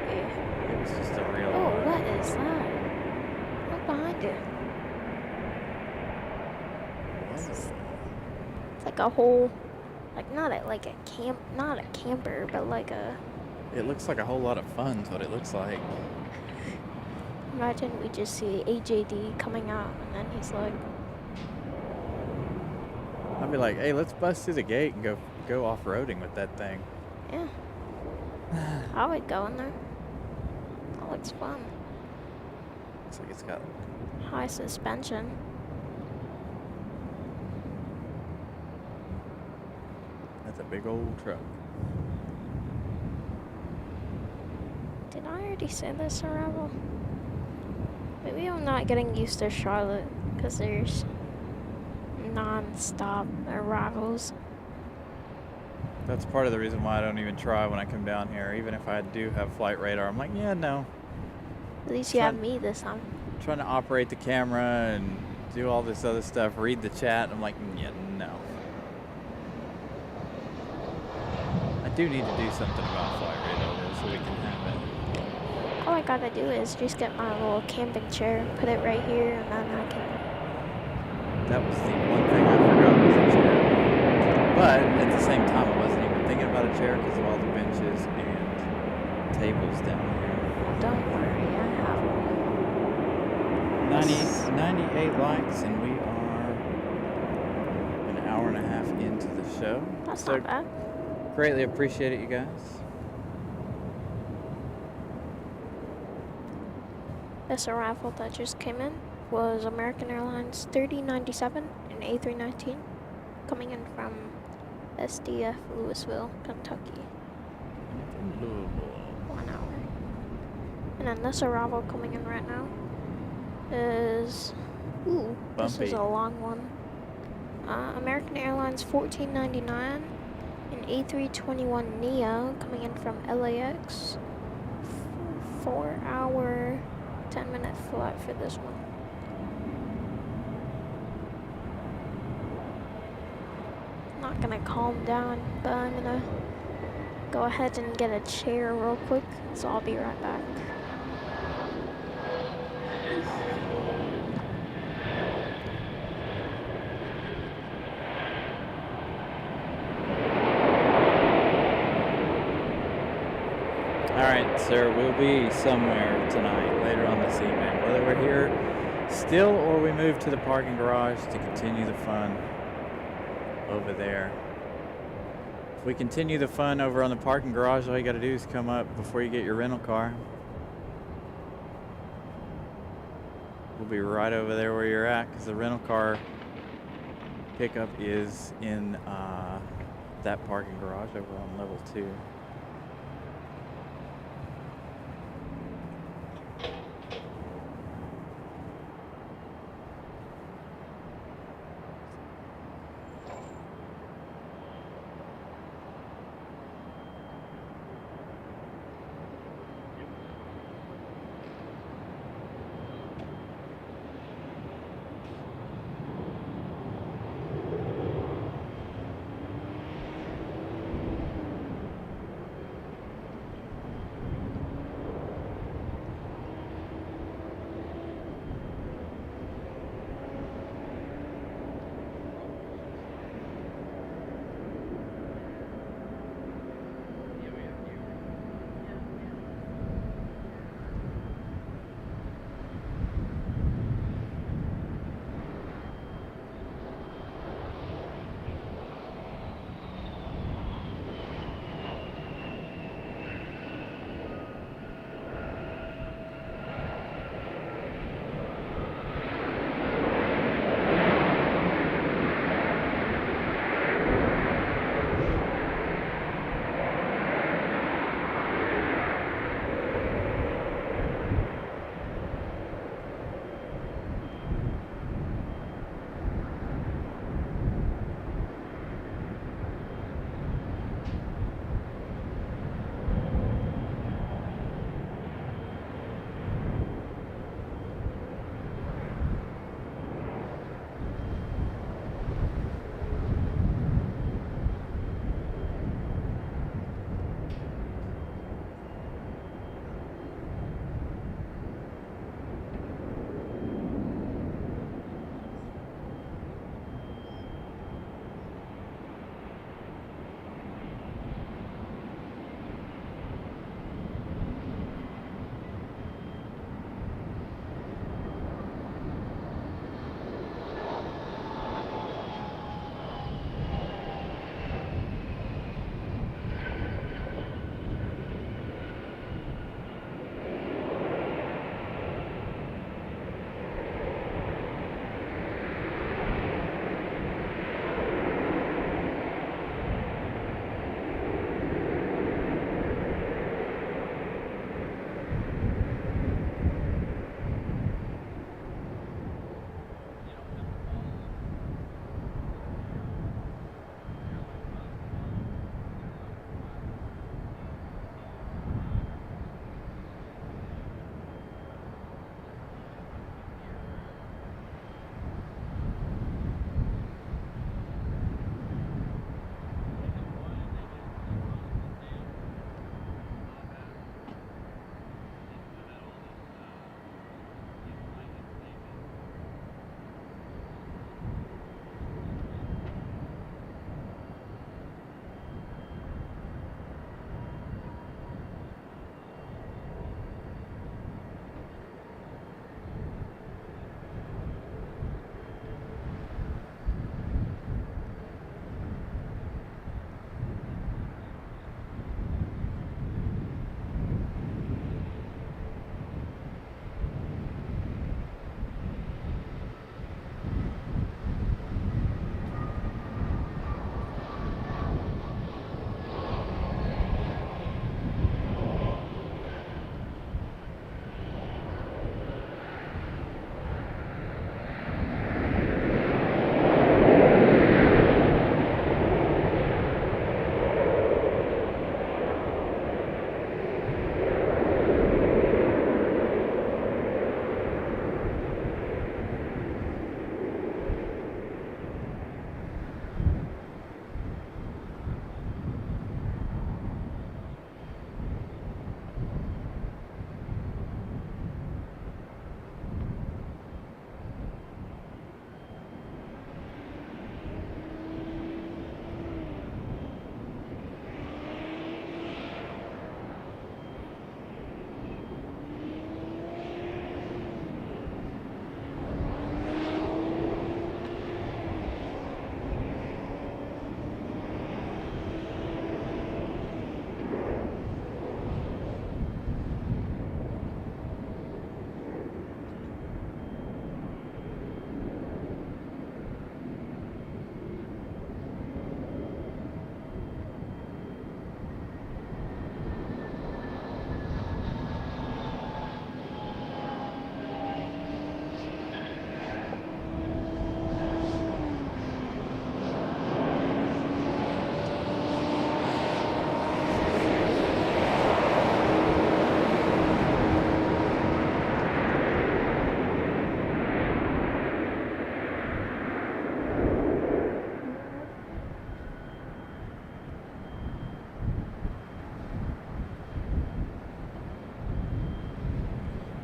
Yeah. It was just a real... Oh, what is that? Look behind it. It's like a whole, like not a camper, but like a. It looks like a whole lot of fun is what it looks like. Imagine we just see AJD coming out and then he's like. I'd be like, hey, let's bust through the gate and go off-roading with that thing. Yeah. I would go in there. That looks fun. Looks like it's got... High suspension. That's a big old truck. Did I already say this arrival? Maybe I'm not getting used to Charlotte because there's non-stop arrivals. That's part of the reason why I don't even try when I come down here. Even if I do have flight radar, I'm like, yeah, no. At least you have me this time. Trying to operate the camera and do all this other stuff, read the chat. I'm like, yeah, no. I do need to do something about flight radar though, so we can have it. All I gotta do is just get my little camping chair, put it right here, and then I can. That was the one thing I forgot was a chair. But at the same time, I wasn't even thinking about a chair because of all the benches and tables down here. Don't worry, I have one. 98 likes, and we are an hour and a half into the show. That's So not bad. Greatly appreciate it, you guys. This arrival that just came in was American Airlines 3097 and A319 coming in from SDF Louisville, Kentucky. 1 hour. And then this arrival coming in right now is, ooh, this is Bumpy. a long one. American Airlines 1499 and A321 Neo coming in from LAX. 4 hour, 10-minute flight for this one. Not gonna calm down, but I'm gonna go ahead and get a chair real quick, so I'll be right back. Alright, sir, we'll be somewhere tonight, later on this evening. Whether we're here still or we move to the parking garage to continue the fun over there. If we continue the fun over on the parking garage, all you gotta do is come up before you get your rental car. We'll be right over there where you're at, because the rental car pickup is in that parking garage over on level 2.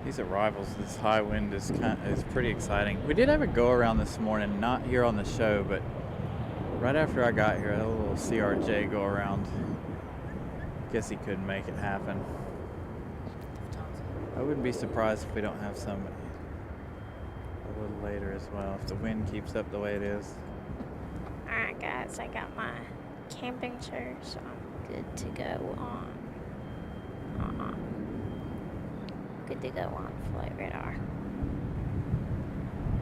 These arrivals, this high wind is pretty exciting. We did have a go around this morning, not here on the show, but right after I got here, I had a little CRJ go around. Guess he couldn't make it happen. I wouldn't be surprised if we don't have some a little later as well, if the wind keeps up the way it is. Alright guys, I got my camping chair, so I'm good to go on. Good to go on flight radar.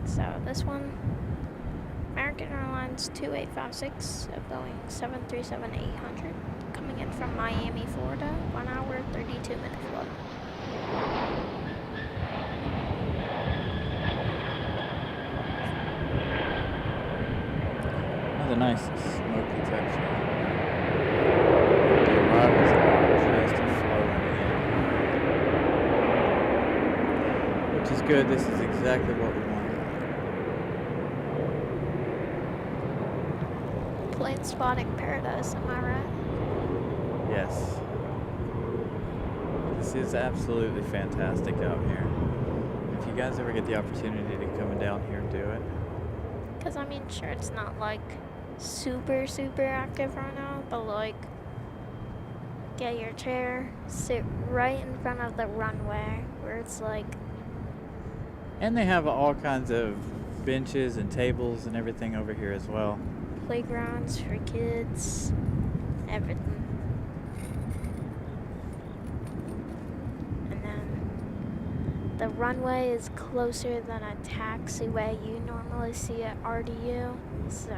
So this one, American Airlines 2856 of Boeing 737-800, coming in from Miami, Florida, 1 hour, 32-minute flight. Another nice smoky texture. The arrivals are just flowing in. Which is good. This is exactly what we wanted. Plane spotting paradise, am I right? Yes. This is absolutely fantastic out here. If you guys ever get the opportunity to come down here and do it. Because I mean, sure, it's not like super active right now, but like, get your chair, sit right in front of the runway where it's like. And they have all kinds of benches and tables and everything over here as well. Playgrounds for kids, everything. And then the runway is closer than a taxiway you normally see at RDU, so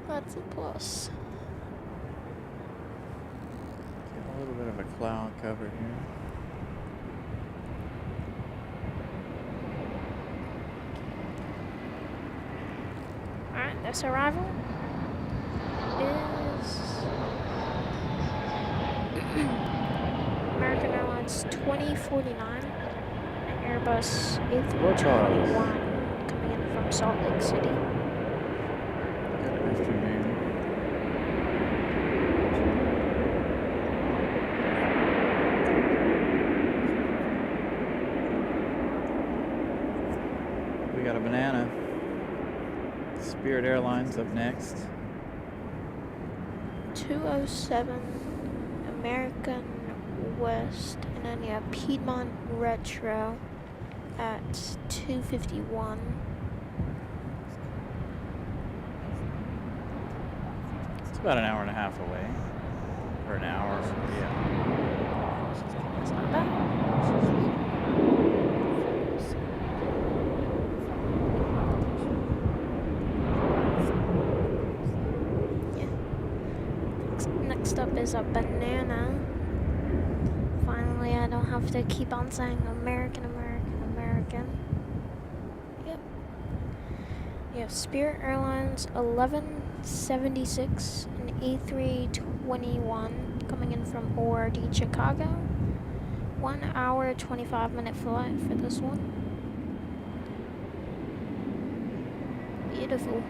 that's a plus. Get a little bit of a cloud cover here. Alright, this arrival is American Airlines 2049, an Airbus A321 coming in from Salt Lake City. Good afternoon. We got a banana. Spirit Airlines up next. 207 American West, and then you have Piedmont Retro at 251. It's about an hour and a half away. Or an hour, yeah. That's not bad. Next up is a banana. Finally, I don't have to keep on saying American. Yep. You have Spirit Airlines 1176, an A321 coming in from ORD Chicago. 1 hour, 25-minute flight for this one. Beautiful.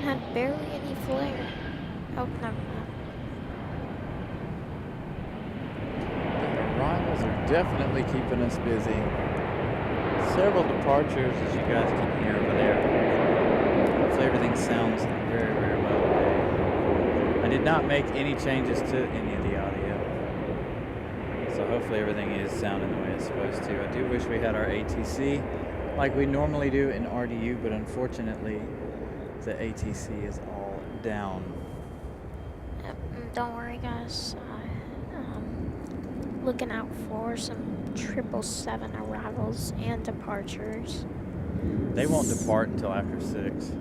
Had barely any flare. Oh, never mind. The arrivals are definitely keeping us busy. Several departures, as you guys can hear over there. Hopefully everything sounds very, very well today. I did not make any changes to any of the audio. So hopefully everything is sounding the way it's supposed to. I do wish we had our ATC like we normally do in RDU, but unfortunately the ATC is all down. Yep, don't worry guys, I'm looking out for some 777 arrivals and departures. They won't depart until after 6.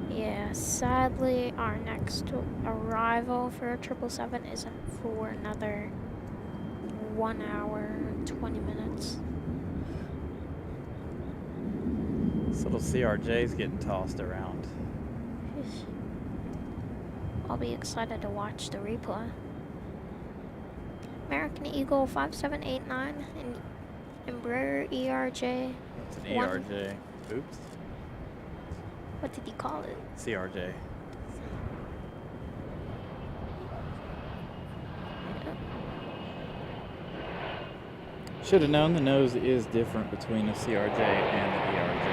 Yeah, sadly our next arrival for 777 isn't for another 1 hour, 20 minutes. This little CRJ's getting tossed around. I'll be excited to watch the replay. American Eagle 5789 and Embraer ERJ. It's an ERJ. Oops. What did he call it? CRJ. Should have known the nose is different between a CRJ and the ERJ.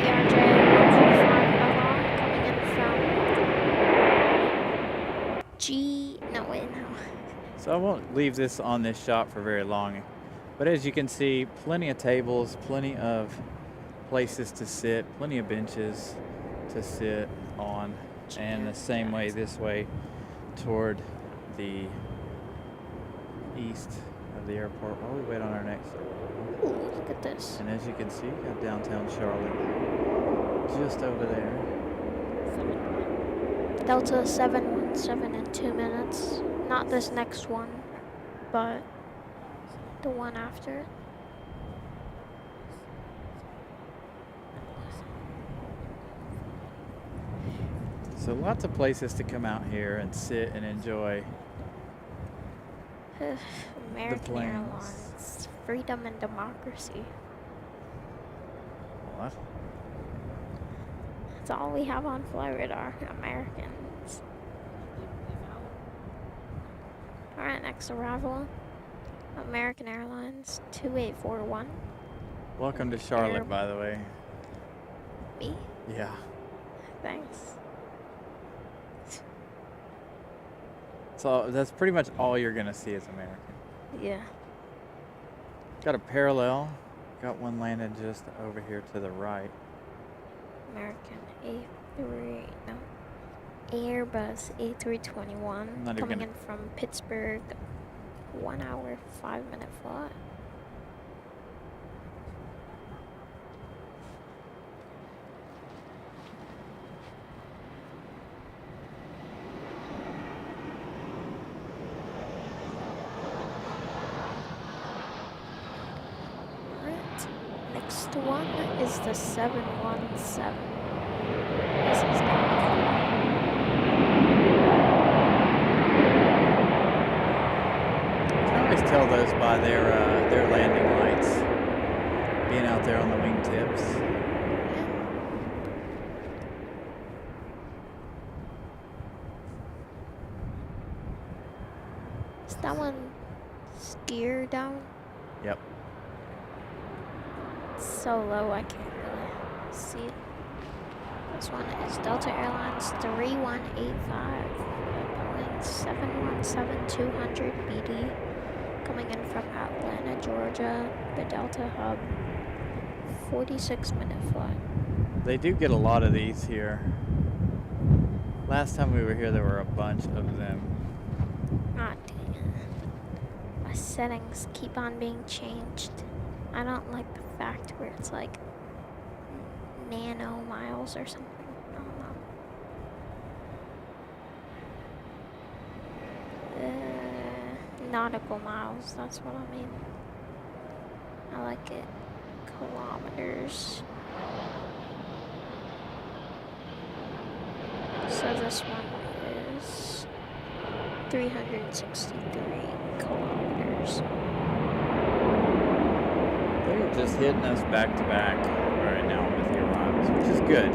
ERJ 145 LR coming in from no, wait, no. So I won't leave this on this shot for very long. But as you can see, plenty of tables, plenty of places to sit, plenty of benches to sit on. And the same way this way toward the east of the airport while we wait on our next. Ooh, look at this. And as you can see, you got downtown Charlotte just over there. Delta 717 in 2 minutes. Not this next one, but the one after it. So lots of places to come out here and sit and enjoy. American planes. Airlines, freedom and democracy. What? That's all we have on FlyRadar, Americans. Alright, next arrival, American Airlines 2841. Welcome to Charlotte, by the way. Me? Yeah. Thanks. So that's pretty much all you're gonna see is American. Yeah. Got a parallel. Got one landed just over here to the right. American Airbus A321 Not coming even- in from Pittsburgh. 1 hour, 5-minute flight. Alright, next one is the 717. This is gonna be fun. You can always tell those by their landing lights. Being out there on the wingtips. Is that one steer down? Yep. It's so low I can't really see it. This one is Delta Airlines 3185, Boeing 717-200 BD, coming in from Atlanta, Georgia, the Delta hub. 46-minute flight. They do get a lot of these here. Last time we were here, there were a bunch of them. Ah, dang it. My settings keep on being changed. I don't like the fact where it's like nano miles or something. I don't know. Nautical miles, that's what I mean. I like it. Kilometers. So this one is 363 kilometers. They're just hitting us back to back right now with the arrivals, which is good.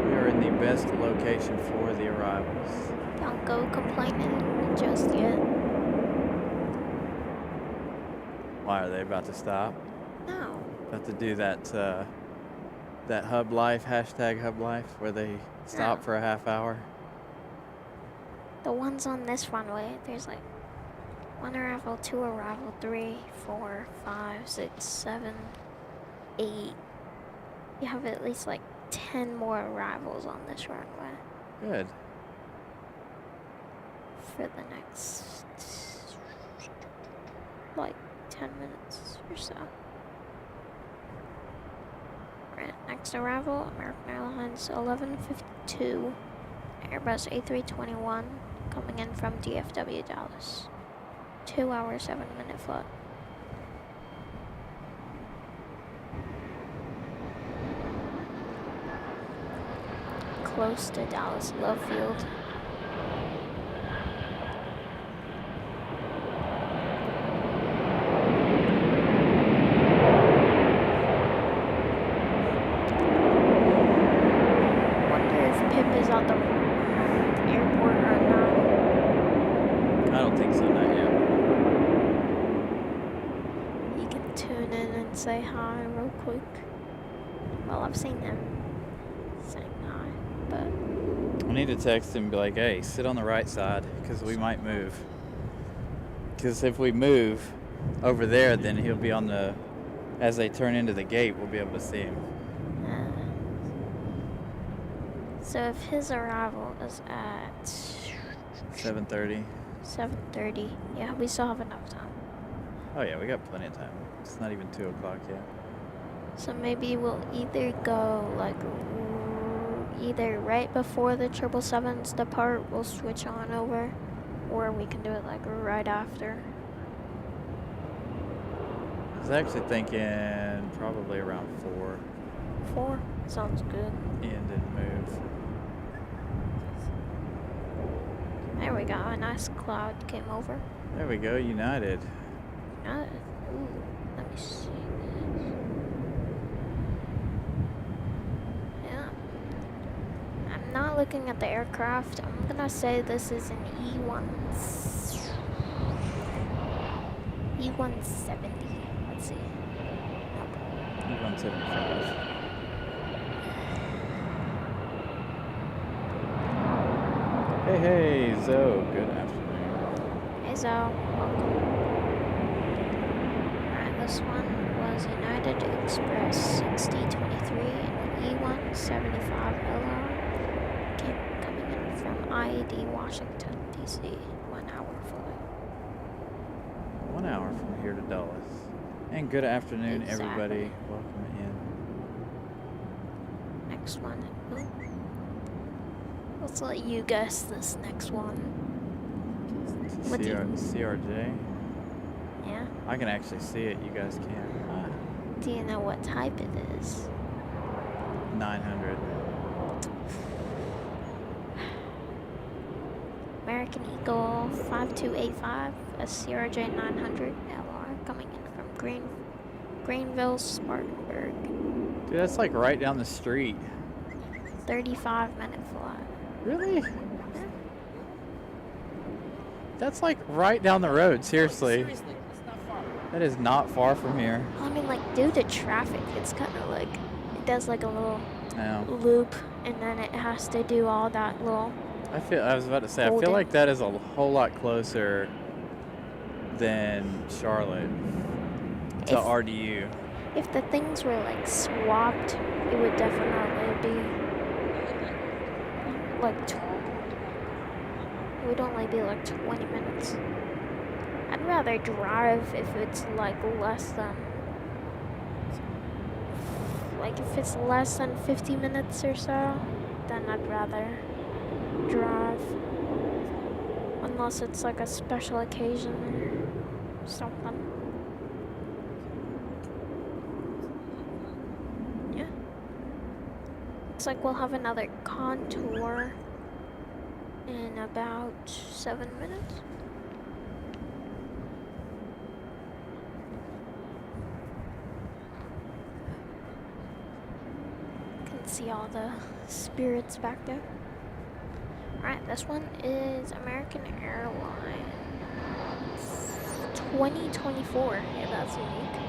We are in the best location for the arrivals. Don't go complaining just yet. Why are they about to stop? No. About to do that hub life, hashtag hub life, where they stop No. for a half hour. The ones on this runway, there's like 1 arrival, 2 arrival, 3, 4, 5, 6, 7, 8. You have at least like 10 more arrivals on this runway Good. for the next like 10 minutes or so. Right, next arrival, American Airlines 1152, Airbus A321, coming in from DFW, Dallas. 2 hour, 7-minute flight. Close to Dallas Love Field. Wonder if Pip is at the airport or not. I don't think so, not yet. real quick. Well, I've seen them saying hi, but I need to text him and be like, hey, sit on the right side because we might move. Because if we move over there, then he'll be on the, as they turn into the gate, we'll be able to see him. So if his arrival is at 7:30. 7:30, yeah, we still have enough time. Oh yeah, we got plenty of time. It's not even 2 o'clock yet. So maybe we'll either go like either right before the 777s depart, we'll switch on over, or we can do it like right after. I was actually thinking probably around 4. 4 sounds good. End and move. There we go. A nice cloud came over. There we go, United. Ooh, let me see. Yeah. I'm not looking at the aircraft. I'm gonna say this is an E170. Let's see. Nope. E175. Hey, Zoe. Good afternoon. Hey, Zoe. Welcome. Alright, this one was United Express 6023 and E175 LR. Coming in from IAD, Washington, D.C. 1 hour flight. 1 hour from here to Dulles. And good afternoon, Exactly. everybody. Welcome in. Next one. Ooh. Let's let you guess this next one. What do you- CRJ. Yeah? I can actually see it. You guys can't. Do you know what type it is? 900. American Eagle 5285, a CRJ 900 LR coming in from Greenville, Spartanburg. Dude, that's like right down the street. 35-minute flight. Really? That's like right down the road, seriously. Seriously, it's not far. That is not far from here. I mean, like, due to traffic, it's kind of like, it does like a little No. loop, and then it has to do all that little. I was about to say, I Golden. feel like that is a whole lot closer than Charlotte to If- RDU. If the things were like swapped, it would definitely be like it would only be like 20 minutes. I'd rather drive if it's like less than if it's less than 50 minutes or so, then I'd rather drive. Unless it's like a special occasion or something. Yeah. Looks like we'll have another contour in about 7 minutes. Can see all the spirits back there. Alright, this one is American Airlines 2024. Yeah, that's unique.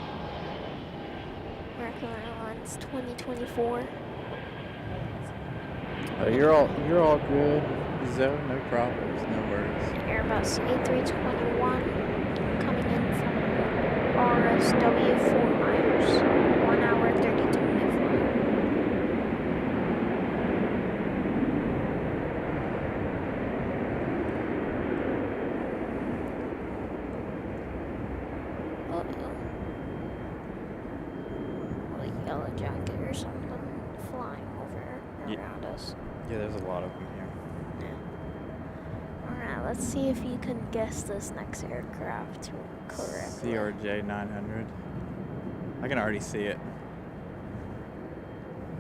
American Airlines 2024. You're all good. Zoe, no problems, no worries. Airbus A321 coming in from RSW Fort Myers. 1 hour 32-minute flight. A yellow jacket or something flying over around us. Yeah, there's a lot of them here. Alright, let's see if you can guess this next aircraft correctly. CRJ 900. I can already see it.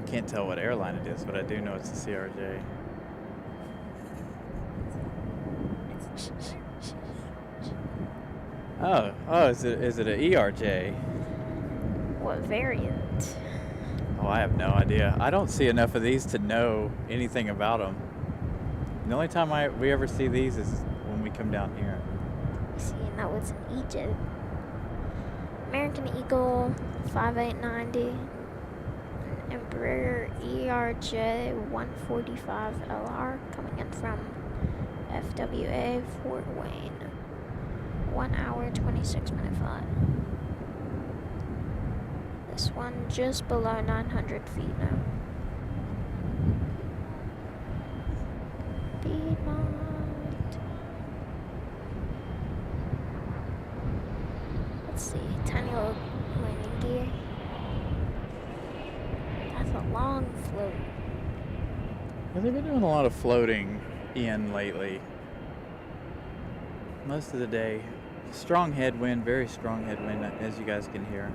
I can't tell what airline it is, but I do know it's a CRJ. Oh, is it an ERJ? What variant? Oh, I have no idea. I don't see enough of these to know anything about them. The only time we ever see these is when we come down here. See, now it's an Egypt. American Eagle 5890, Embraer ERJ 145LR coming in from FWA Fort Wayne. 1 hour 26-minute flight. This one just below 900 feet now. Piedmont. Let's see, tiny little landing gear. That's a long float. Yeah, they've been doing a lot of floating in lately. Most of the day. Strong headwind, very strong headwind, as you guys can hear.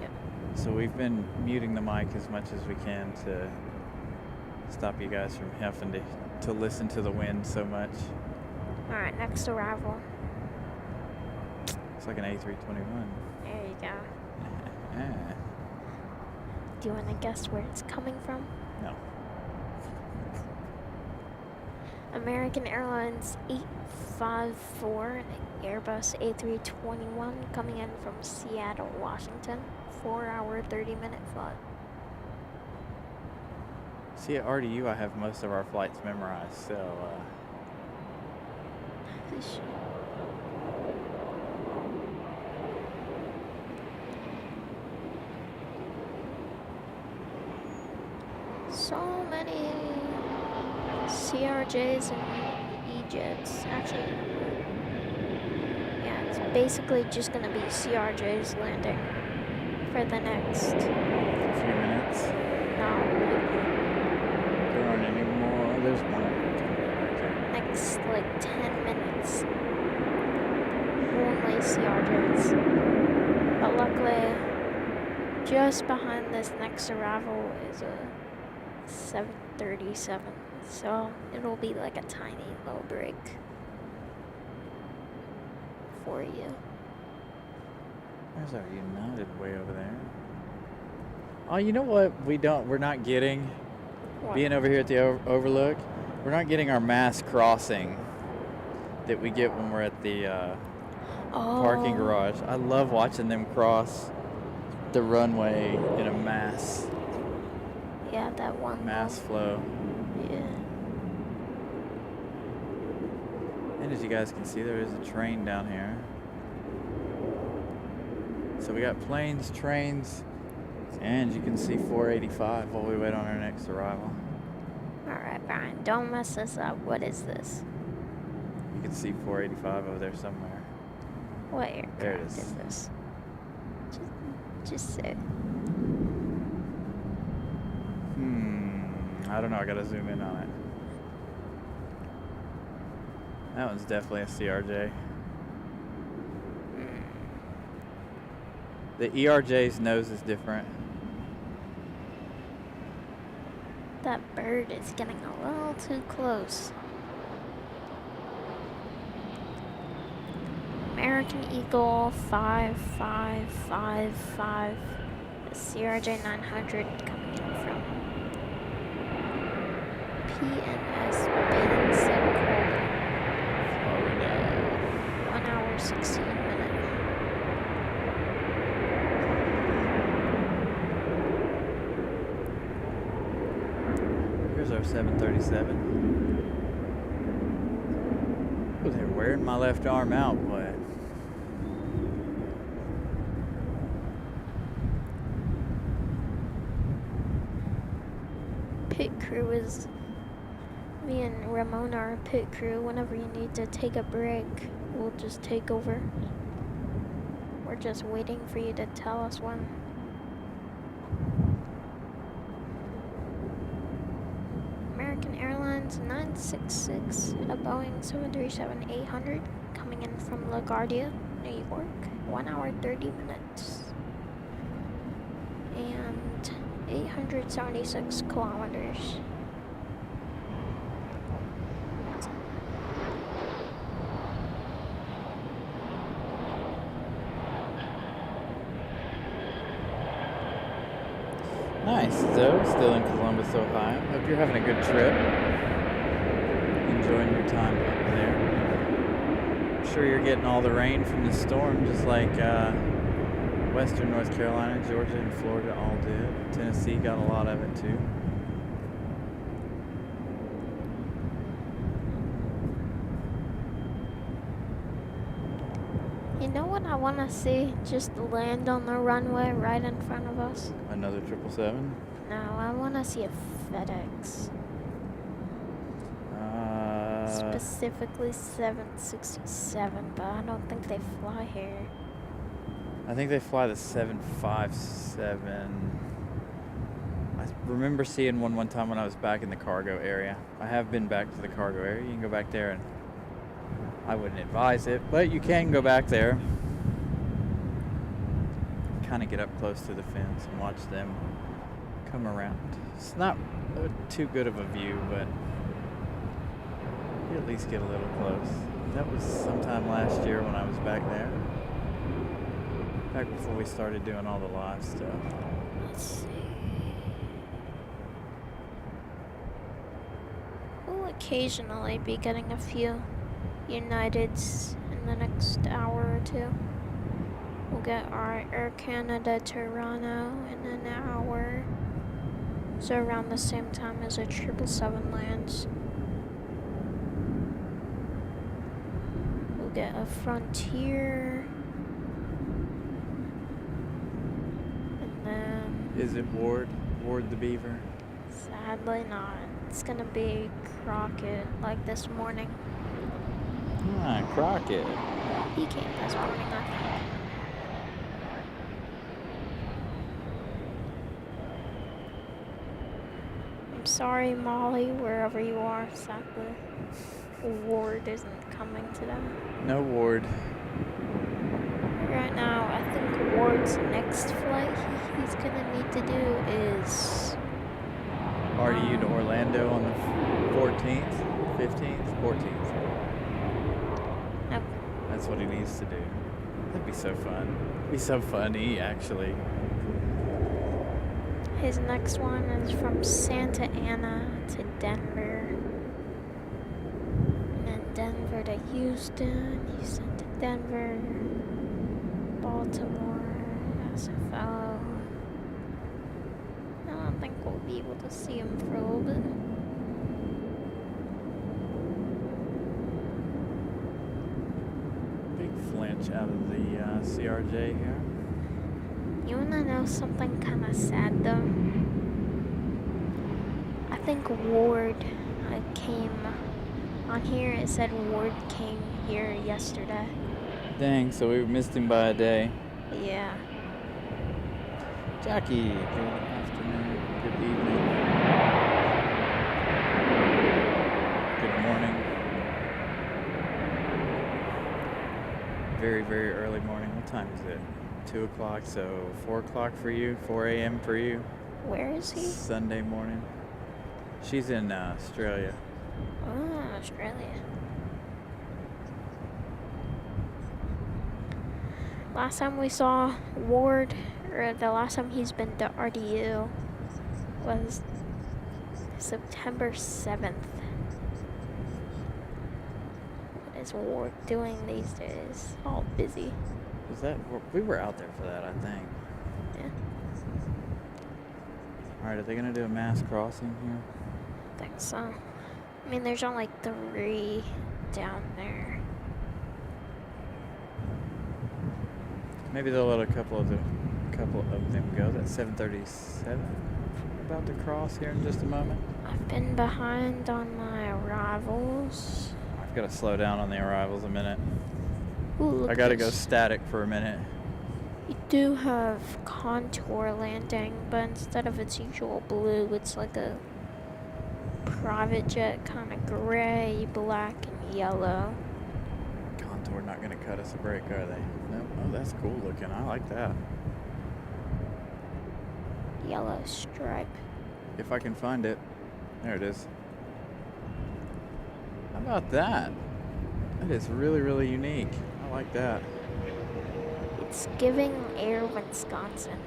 Yep. So we've been muting the mic as much as we can to stop you guys from having to listen to the wind so much. Alright, next arrival. It's like an A321. There you go. Ah, Do you want to guess where it's coming from? no. American Airlines 854 and Airbus A321 coming in from Seattle, Washington. 4 hour, 30-minute flight. See, at RDU, I have most of our flights memorized, so So many CRJs and E-Jets. Actually, yeah, it's basically just gonna be CRJs landing for the next, a few minutes. no, There aren't any more. There's one. Okay. next like 10 minutes. Only CRJs. But luckily, just behind this next arrival is a 737. So it'll be like a tiny low break for you. There's our United way over there. Oh, you know what we're not getting? What? Being over here at the Overlook, we're not getting our mass crossing that we get when we're at the parking garage. I love watching them cross the runway in a mass Yeah, that one. flow. Yeah. And as you guys can see, there is a train down here. So we got planes, trains, and you can see 485 while we wait on our next arrival. Alright, Brian, don't mess this up. What is this? You can see 485 over there somewhere. What aircraft There it is. is this? Just say. I don't know. I gotta zoom in on it. That one's definitely a CRJ. The ERJ's nose is different. That bird is getting a little too close. American Eagle 5555. The CRJ 900 coming in from PNS Pensacola, Florida. 1 hour 16 minutes. Here's our 737. Oh, they're wearing my left arm out, boy. Pit crew is, me and Ramona are pit crew. Whenever you need to take a break, we'll just take over. We're just waiting for you to tell us when. American Airlines 966, a Boeing 737-800 coming in from LaGuardia, New York. 1 hour 30 minutes. And 876 kilometers. Nice. So, still in Columbus, Ohio. Hope you're having a good trip. Enjoying your time up there. I'm sure you're getting all the rain from the storm, just like Western North Carolina, Georgia, and Florida all did. Tennessee got a lot of it too. You know what I want to see? Just land on the runway right in front of us. Another 777. No, I want to see a FedEx. Specifically 767, but I don't think they fly here. I think they fly the 757. I remember seeing one time when I was back in the cargo area. I have been back to the cargo area. You can go back there, and I wouldn't advise it, but you can go back there. Kind of get up close to the fence and watch them come around. It's not too good of a view, but you at least get a little close. That was sometime last year when I was back there. Back before we started doing all the live stuff. Let's see. We'll occasionally be getting a few Uniteds in the next hour or two. We'll get our Air Canada Toronto in an hour. So around the same time as a 777 lands. We'll get a Frontier. And then... Is it Ward? Ward the Beaver? Sadly not. It's gonna be Crockett, like this morning. Ah, Crockett. He came this morning, I think. I'm sorry, Molly, wherever you are, sadly. Ward isn't coming today. No Ward. Right now, I think Ward's next flight he's gonna need to do is... RDU to Orlando on the 14th? 15th? 14th. Nope. That's what he needs to do. That'd be so fun. It'd be so funny, actually. His next one is from Santa Ana to Denver. And then Denver to Houston, Houston to Denver, Baltimore, SFO. I don't think we'll be able to see him for a little bit. Big flinch out of the CRJ here. You wanna know something kinda sad though? I think Ward came on here. It said Ward came here yesterday. Dang, so we missed him by a day. Yeah. Jackie, good afternoon, good evening, good morning. Very, very early morning. What time is it? 2 o'clock, so 4 o'clock for you, 4 a.m. for you. Where is he? Sunday morning. She's in Australia. Oh, Australia. Last time we saw Ward, or the last time he's been to RDU, was September 7th. What is Ward doing these days? All busy. Was that? We were out there for that, I think. Yeah, All right, are they gonna do a mass crossing here? I think so. I mean, there's only 3 down there. Maybe they'll let a couple of them go. That's 737 about to cross here in just a moment. I've been behind on my arrivals. I've got to slow down on the arrivals a minute. Ooh, look I at got to go this. static for a minute. You do have contour landing, but instead of its usual blue, it's like a private jet, kind of gray, black, and yellow. Contour not going to cut us a break, are they? No. Oh, that's cool looking. I like that. Yellow stripe. If I can find it. There it is. How about that? That is really, really unique. I like that. It's giving Air Wisconsin.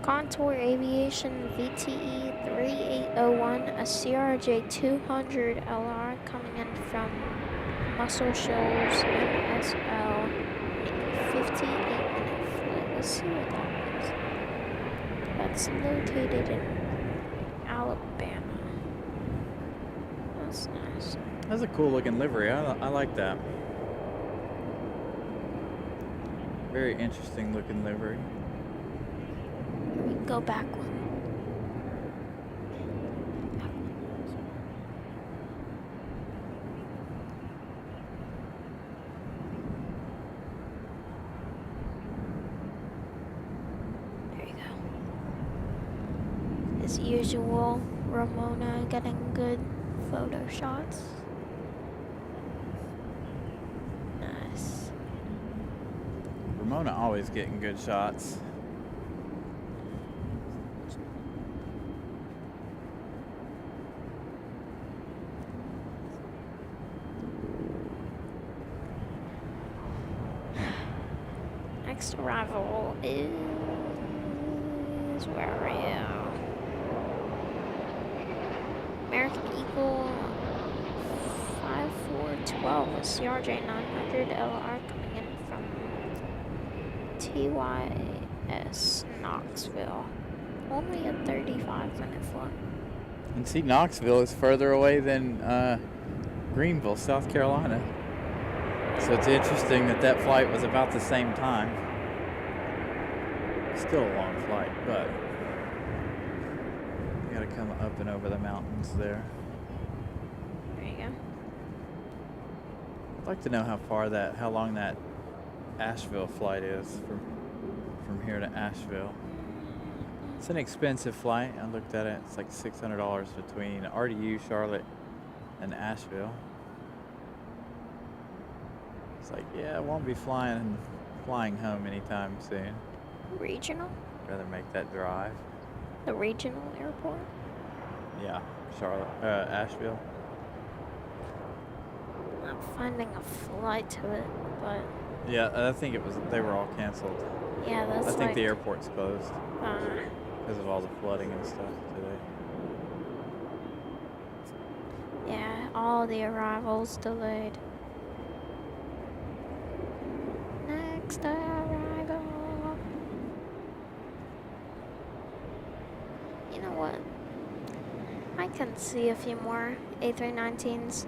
Contour Aviation VTE 3801, a CRJ 200 LR coming in from Muscle shows MSL 58-minute flight. Let's see what that means. That's located in Alabama. That's nice. That's a cool looking livery. I like that. Very interesting looking livery. We can go back one. There you go. As usual, Ramona getting good photo shots. Nice. Ramona always getting good shots. Next arrival is where are we? American Eagle 5412 with CRJ 900 LR coming in from TYS Knoxville. Only a 35-minute flight. And see, Knoxville is further away than Greenville, South Carolina. So it's interesting that that flight was about the same time. Still a long flight, but you gotta come up and over the mountains there. There you go. I'd like to know how long that Asheville flight is from here to Asheville. It's an expensive flight. I looked at it. It's like $600 between RDU, Charlotte, and Asheville. It's like, yeah, I won't be flying home anytime soon. Regional? Rather make that drive. The regional airport? Yeah, Asheville. Not finding a flight to it, but Yeah, I think they were all canceled. yeah, that's I think like, the airport's closed uh, because of all the flooding and stuff today. yeah, all the arrivals delayed. Next arrival. You know what? I can see a few more A319s.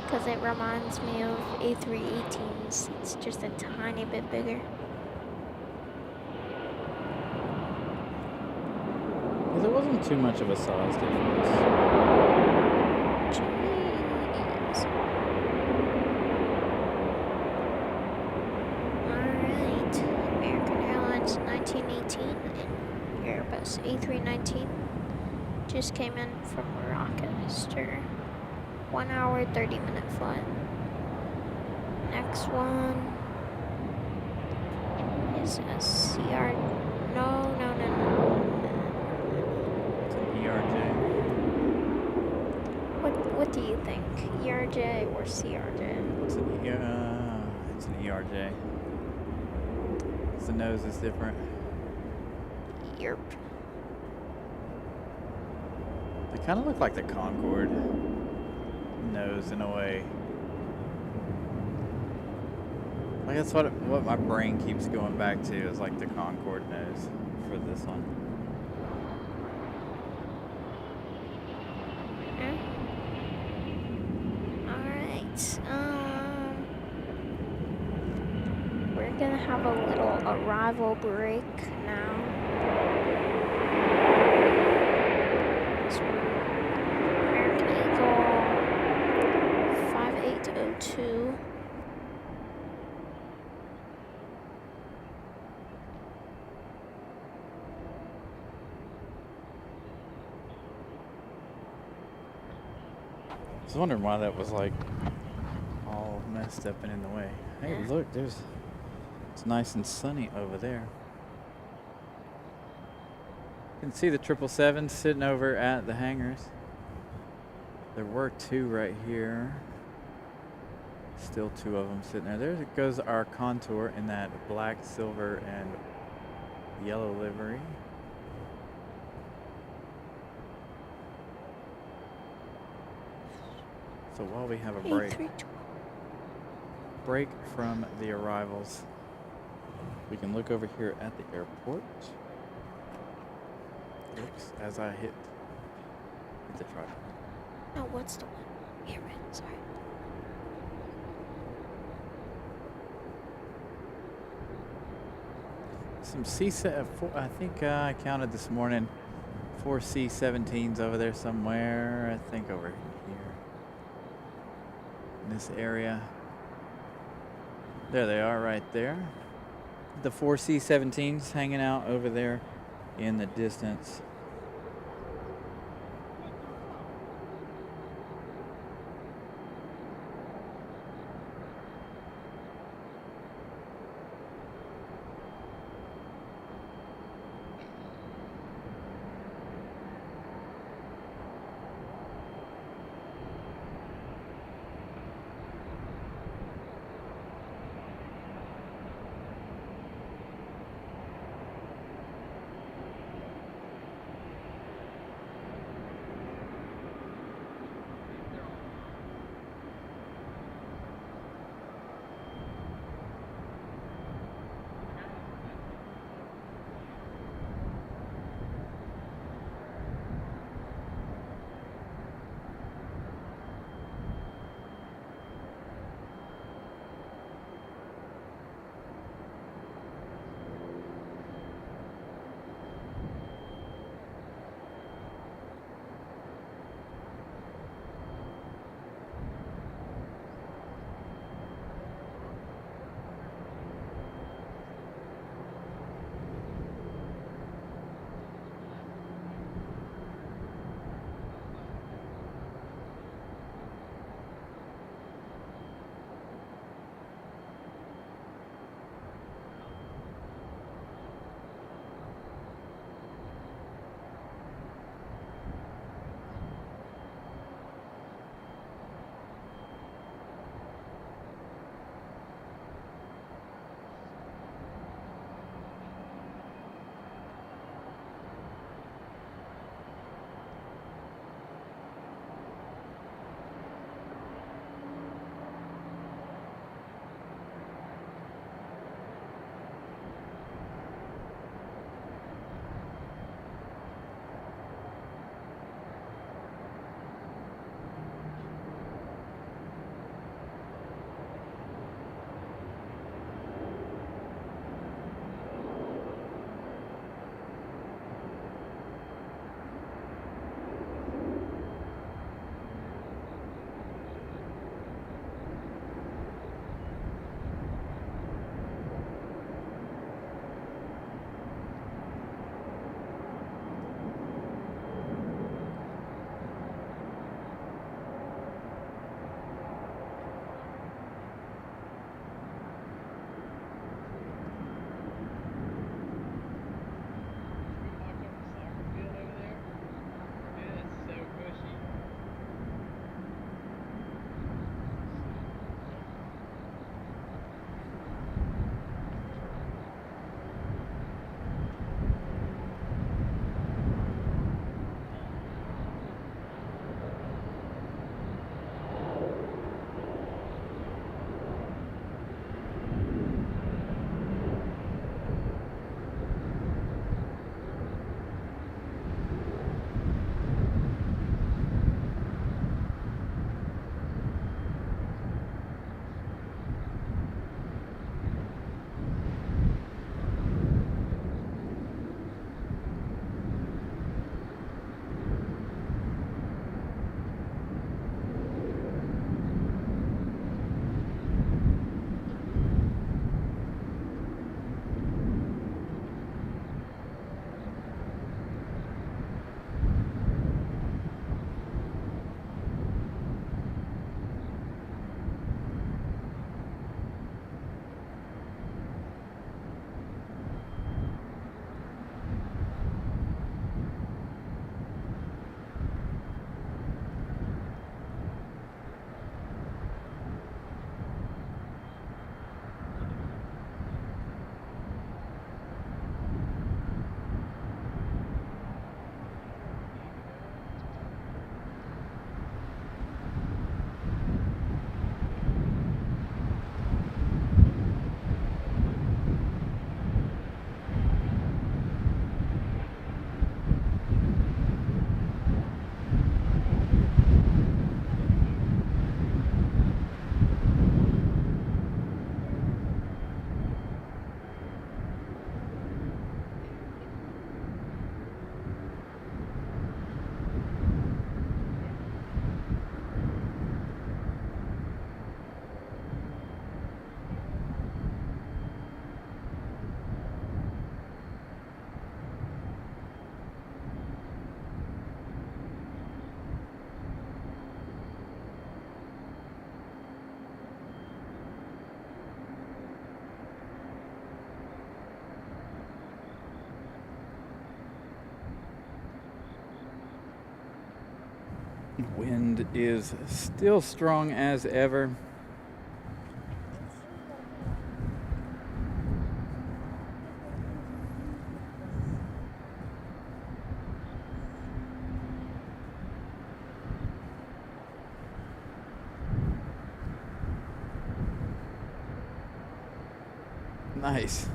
Because it reminds me of A318s. It's just a tiny bit bigger. Yeah, there wasn't too much of a size difference. Jeez. Alright. American Airlines 1918 and Airbus A319 just came in from Rochester. 1 hour, 30-minute flight. Next one is a CR. No. It's an ERJ. What do you think? ERJ or CRJ? It's an ERJ. 'Cause the nose is different. Yerp. They kind of look like the Concorde nose in a way. Like that's what my brain keeps going back to is like the Concorde nose for this one. Alright. We're gonna have a little arrival break now. This one, American Eagle 5802. I was wondering why that was like all messed up and in the way. Hey, Yeah. look, it's nice and sunny over there. You can see the 777 sitting over at the hangars. There were two right here. Still two of them sitting there. There goes our Contour in that black, silver, and yellow livery. So while we have a break, 8312. from the arrivals, we can look over here at the airport. Oops, as I hit the tripod. No, what's the one? Here, red. Sorry. Some I think I counted this morning 4 C-17s over there somewhere. I think over here in this area. There they are right there. The 4 C-17s hanging out over there in the distance. Wind is still strong as ever. Nice.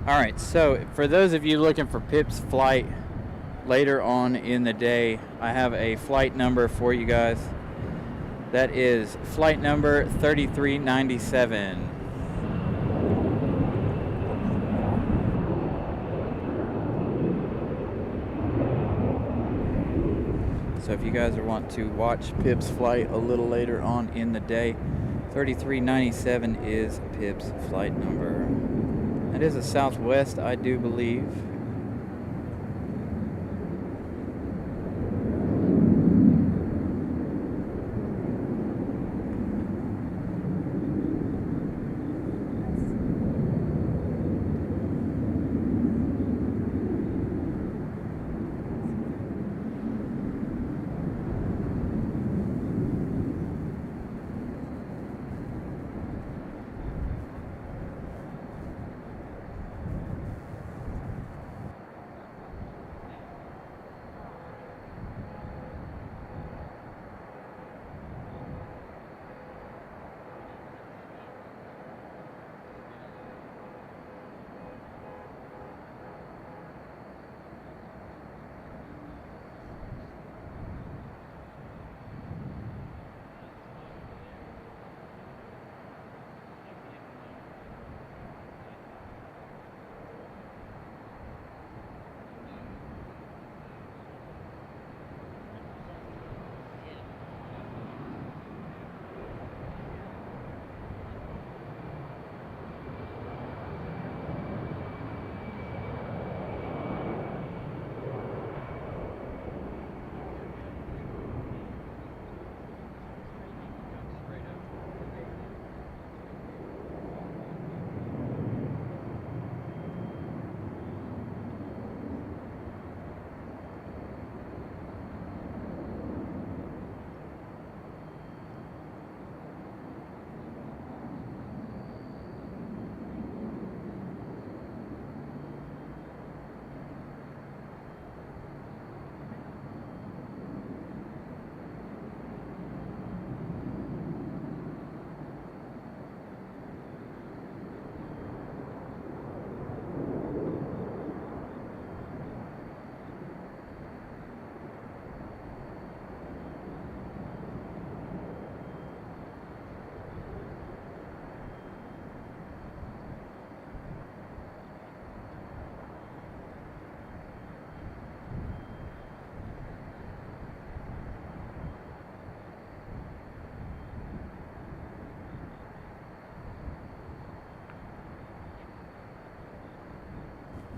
Alright, so for those of you looking for Pip's flight later on in the day, I have a flight number for you guys. That is flight number 3397. So if you guys want to watch Pip's flight a little later on in the day, 3397 is Pip's flight number. It is a Southwest, I do believe.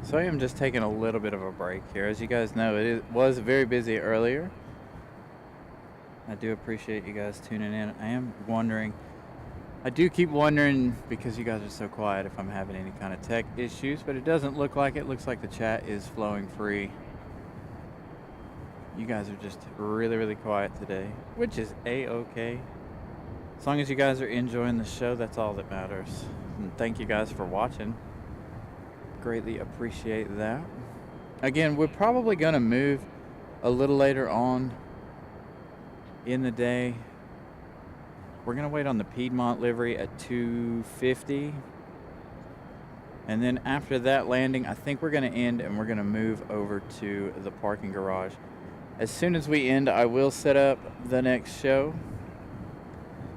So I am just taking a little bit of a break here. As you guys know, was very busy earlier. I do appreciate you guys tuning in. I do keep wondering, because you guys are so quiet, if I'm having any kind of tech issues, but it doesn't look like it. Looks like the chat is flowing free. You guys are just really, really quiet today, which is A-okay. As long as you guys are enjoying the show, that's all that matters. And thank you guys for watching. Greatly appreciate that. Again, we're probably going to move a little later on in the day. We're going to wait on the Piedmont livery at 2:50. And then after that landing, I think we're going to end and we're going to move over to the parking garage. As soon as we end, I will set up the next show.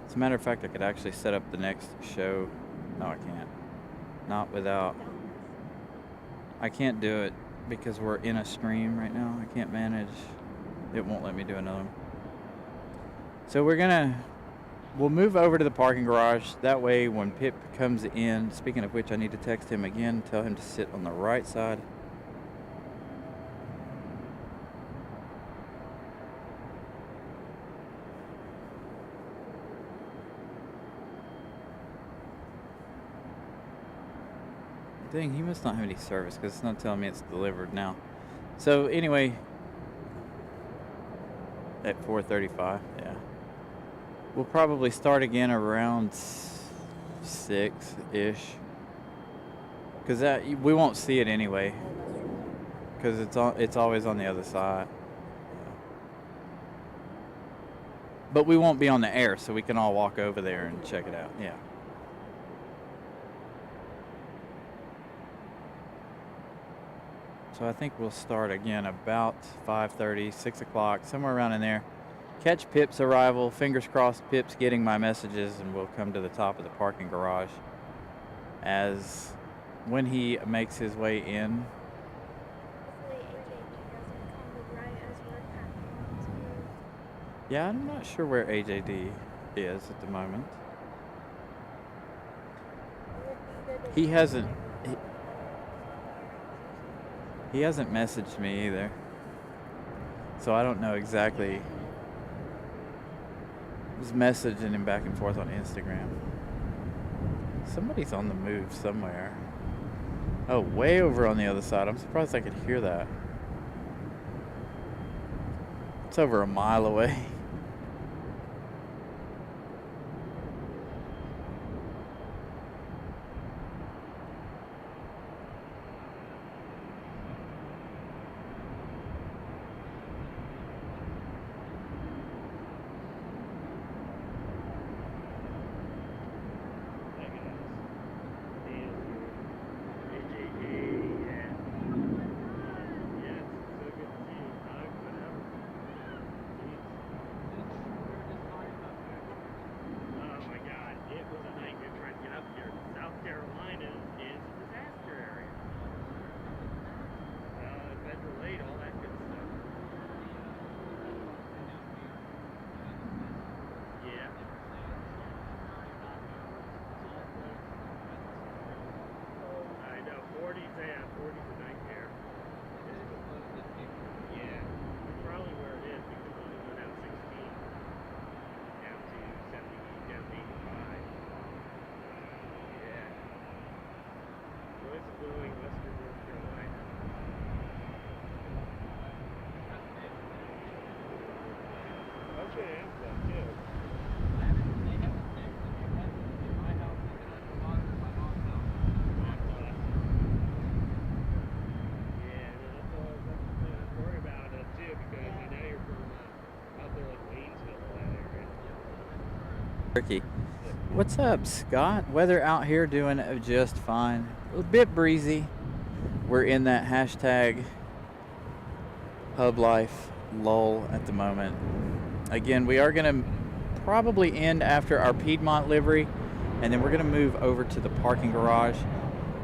As a matter of fact, I could actually set up the next show. No, I can't. Not without... I can't do it because we're in a stream right now. I can't manage. It won't let me do another one. So we'll move over to the parking garage. That way when Pip comes in, speaking of which, I need to text him again, tell him to sit on the right side. Dang, he must not have any service because it's not telling me it's delivered now. So anyway, At 4:35, yeah. We'll probably start again around 6-ish. Because we won't see it anyway. Because it's always on the other side. But we won't be on the air, so we can all walk over there and check it out. Yeah. So I think we'll start again about 5:30, 6 o'clock, somewhere around in there. Catch Pip's arrival. Fingers crossed Pip's getting my messages, and we'll come to the top of the parking garage as when he makes his way in. Yeah, I'm not sure where AJD is at the moment. He hasn't messaged me either. So I don't know exactly. I was messaging him back and forth on Instagram. Somebody's on the move somewhere. Oh, way over on the other side. I'm surprised I could hear that. It's over a mile away. What's up, Scott? Weather out here doing just fine. A bit breezy. We're in that hashtag hub life lull at the moment. Again, we are going to probably end after our Piedmont livery, and then we're going to move over to the parking garage.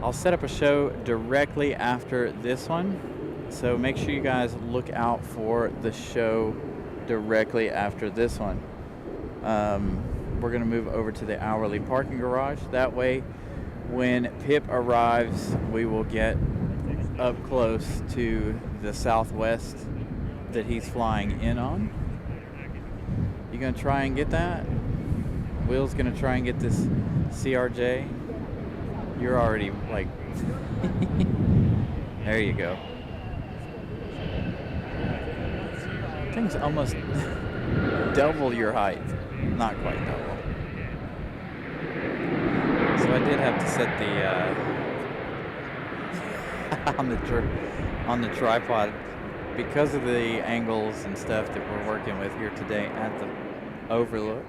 I'll set up a show directly after this one, so make sure you guys look out for the show directly after this one. We're going to move over to the hourly parking garage. That way, when Pip arrives, we will get up close to the Southwest that he's flying in on. You going to try and get that? Will's going to try and get this CRJ. You're already like... There you go. Thing's almost double your height. Not quite double. So I did have to set the on the tripod because of the angles and stuff that we're working with here today at the Overlook.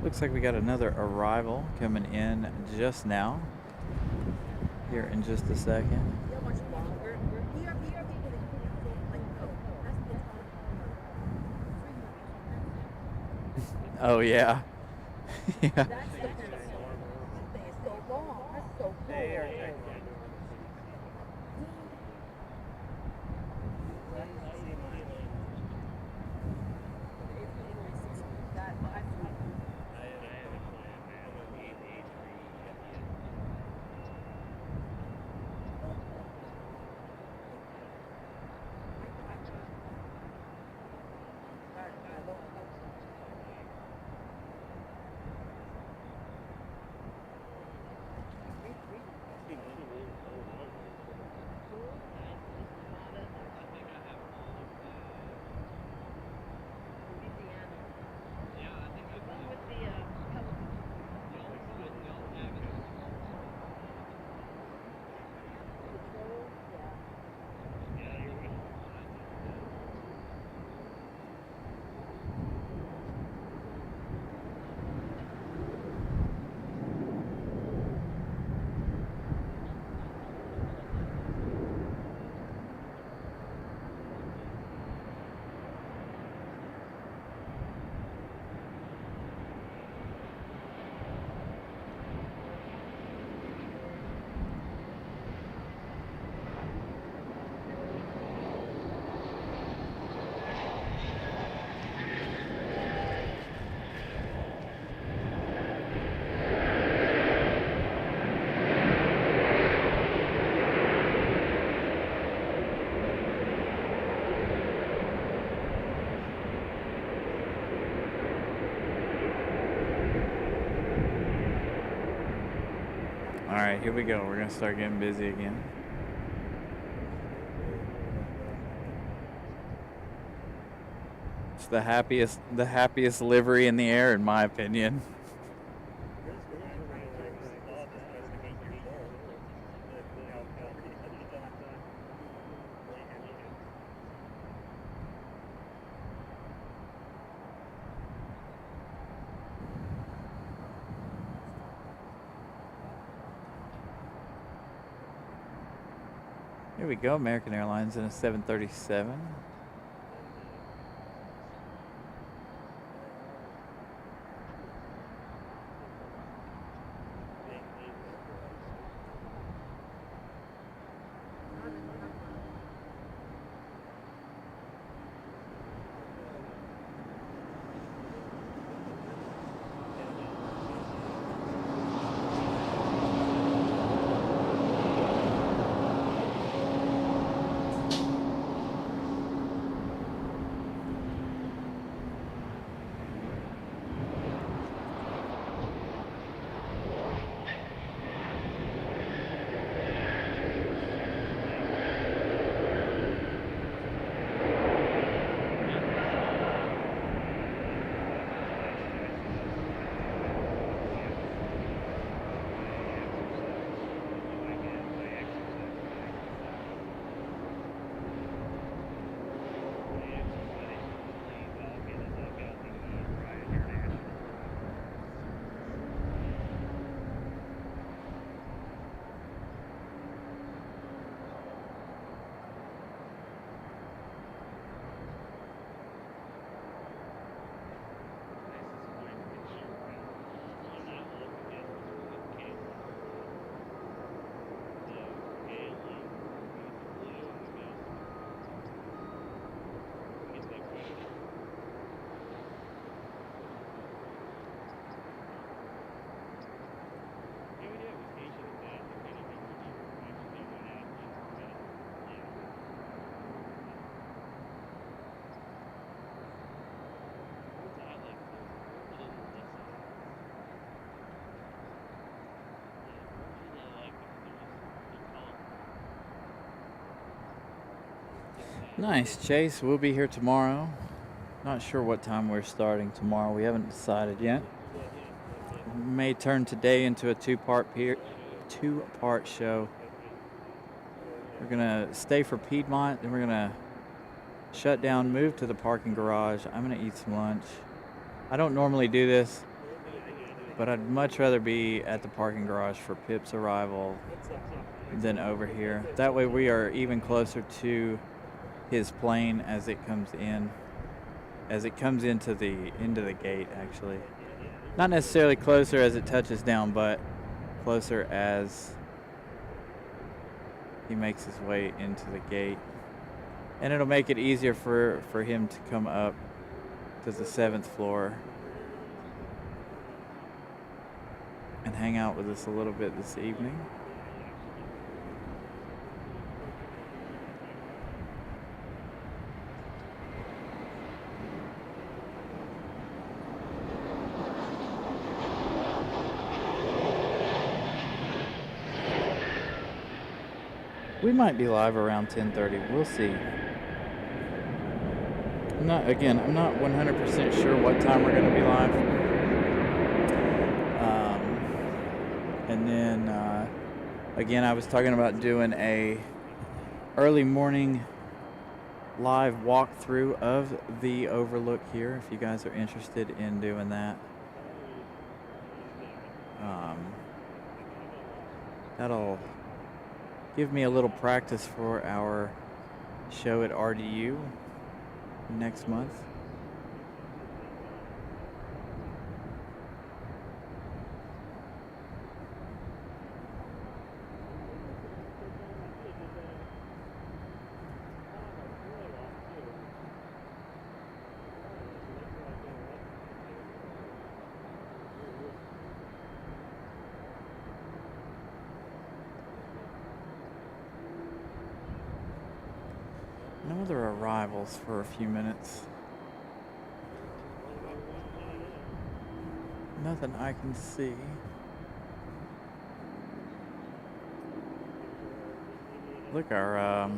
Looks like we got another arrival coming in just now. Here in just a second. Oh yeah. Yeah. All right, here we go. We're gonna start getting busy again. It's the happiest livery in the air, in my opinion. Here we go, American Airlines in a 737. Nice, Chase. We'll be here tomorrow. Not sure what time we're starting tomorrow. We haven't decided yet. We may turn today into a two-part show. We're gonna stay for Piedmont, then we're gonna shut down, move to the parking garage. I'm gonna eat some lunch. I don't normally do this. But I'd much rather be at the parking garage for Pip's arrival than over here. That way we are even closer to his plane as it comes in. As it comes into the gate, actually. Not necessarily closer as it touches down, but closer as he makes his way into the gate. And it'll make it easier for him to come up to the 7th floor and hang out with us a little bit this evening. We might be live around 10:30. We'll see. I'm not 100% sure what time we're going to be live. And then, again, I was talking about doing a early morning live walkthrough of the Overlook here, if you guys are interested in doing that. That'll give me a little practice for our show at RDU next month. No other arrivals for a few minutes. Nothing I can see. Look, our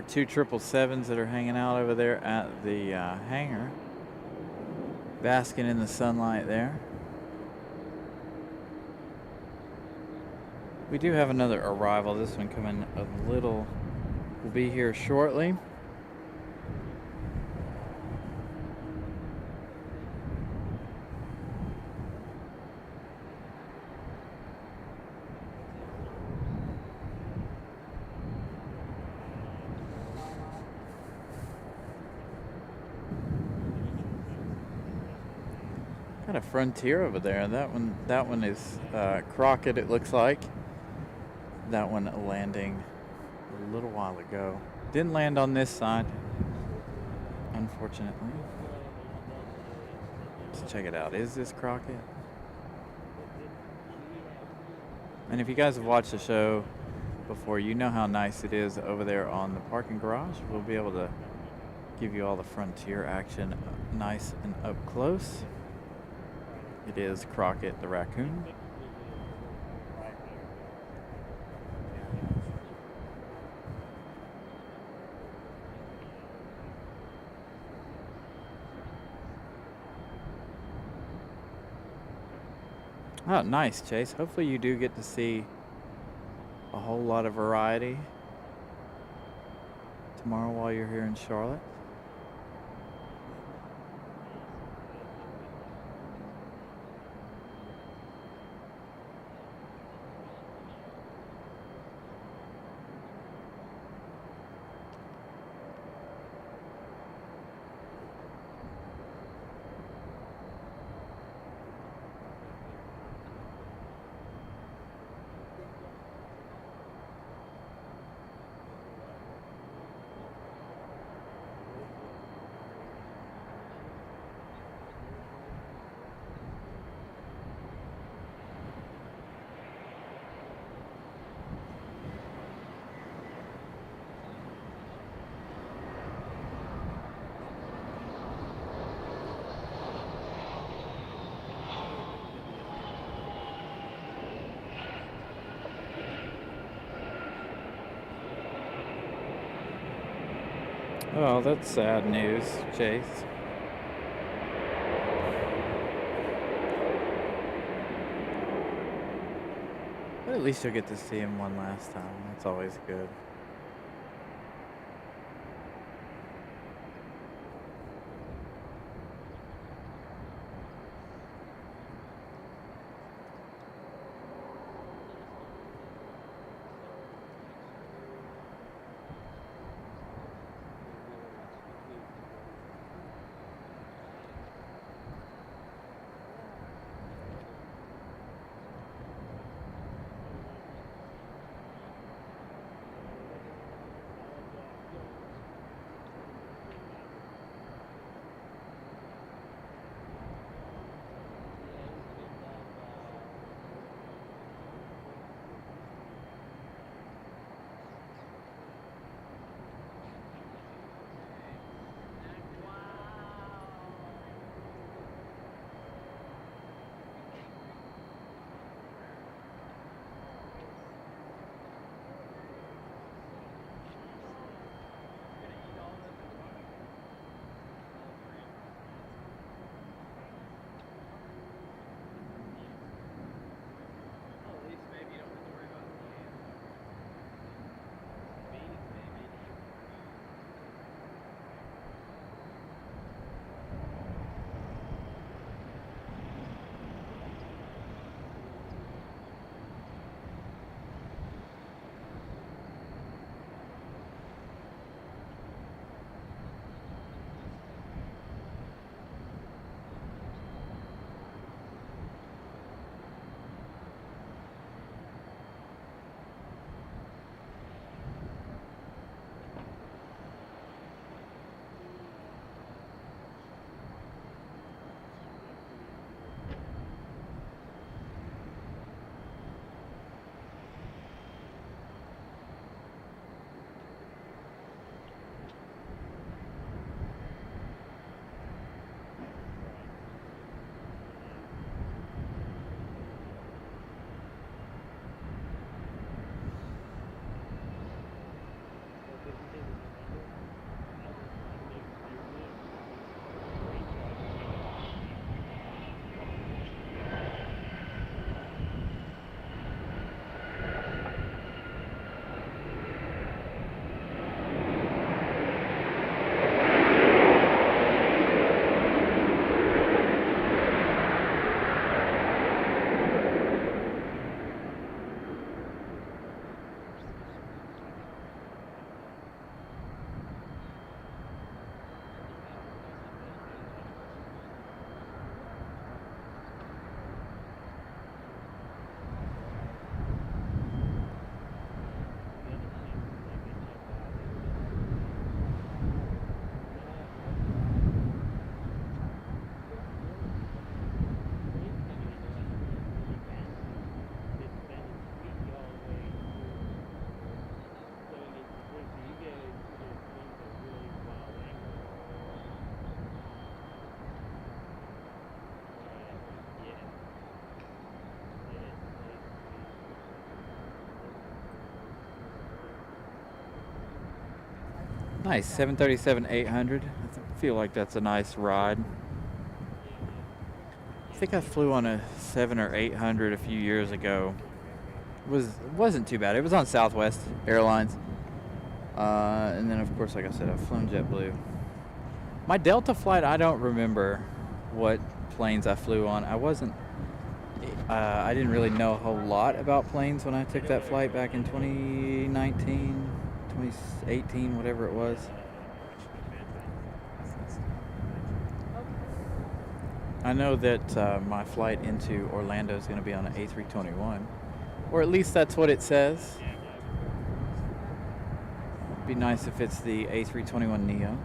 2 777s that are hanging out over there at the hangar, basking in the sunlight there. We do have another arrival. This one coming a little, will be here shortly. Got a Frontier over there. That one is Crockett, it looks like. That one landing a little while ago. Didn't land on this side, unfortunately. Let's check it out. Is this Crockett? And if you guys have watched the show before, you know how nice it is over there on the parking garage. We'll be able to give you all the Frontier action nice and up close. It is Crockett the raccoon. Oh, nice, Chase. Hopefully you do get to see a whole lot of variety tomorrow while you're here in Charlotte. Oh, that's sad news, Chase. But at least you'll get to see him one last time. That's always good. Nice, 737-800. I feel like that's a nice ride. I think I flew on a 7 or 800 a few years ago. It wasn't too bad. It was on Southwest Airlines. And then, of course, like I said, I've flown JetBlue. My Delta flight, I don't remember what planes I flew on. I didn't really know a whole lot about planes when I took that flight back in 2019, 2018, whatever it was. I know that my flight into Orlando is going to be on an A321, or at least that's what it says. It'd be nice if it's the A321neo.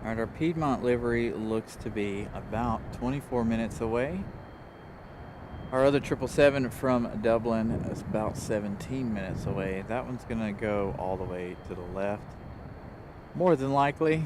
Alright, our Piedmont livery looks to be about 24 minutes away. Our other 777 from Dublin is about 17 minutes away. That one's going to go all the way to the left, more than likely.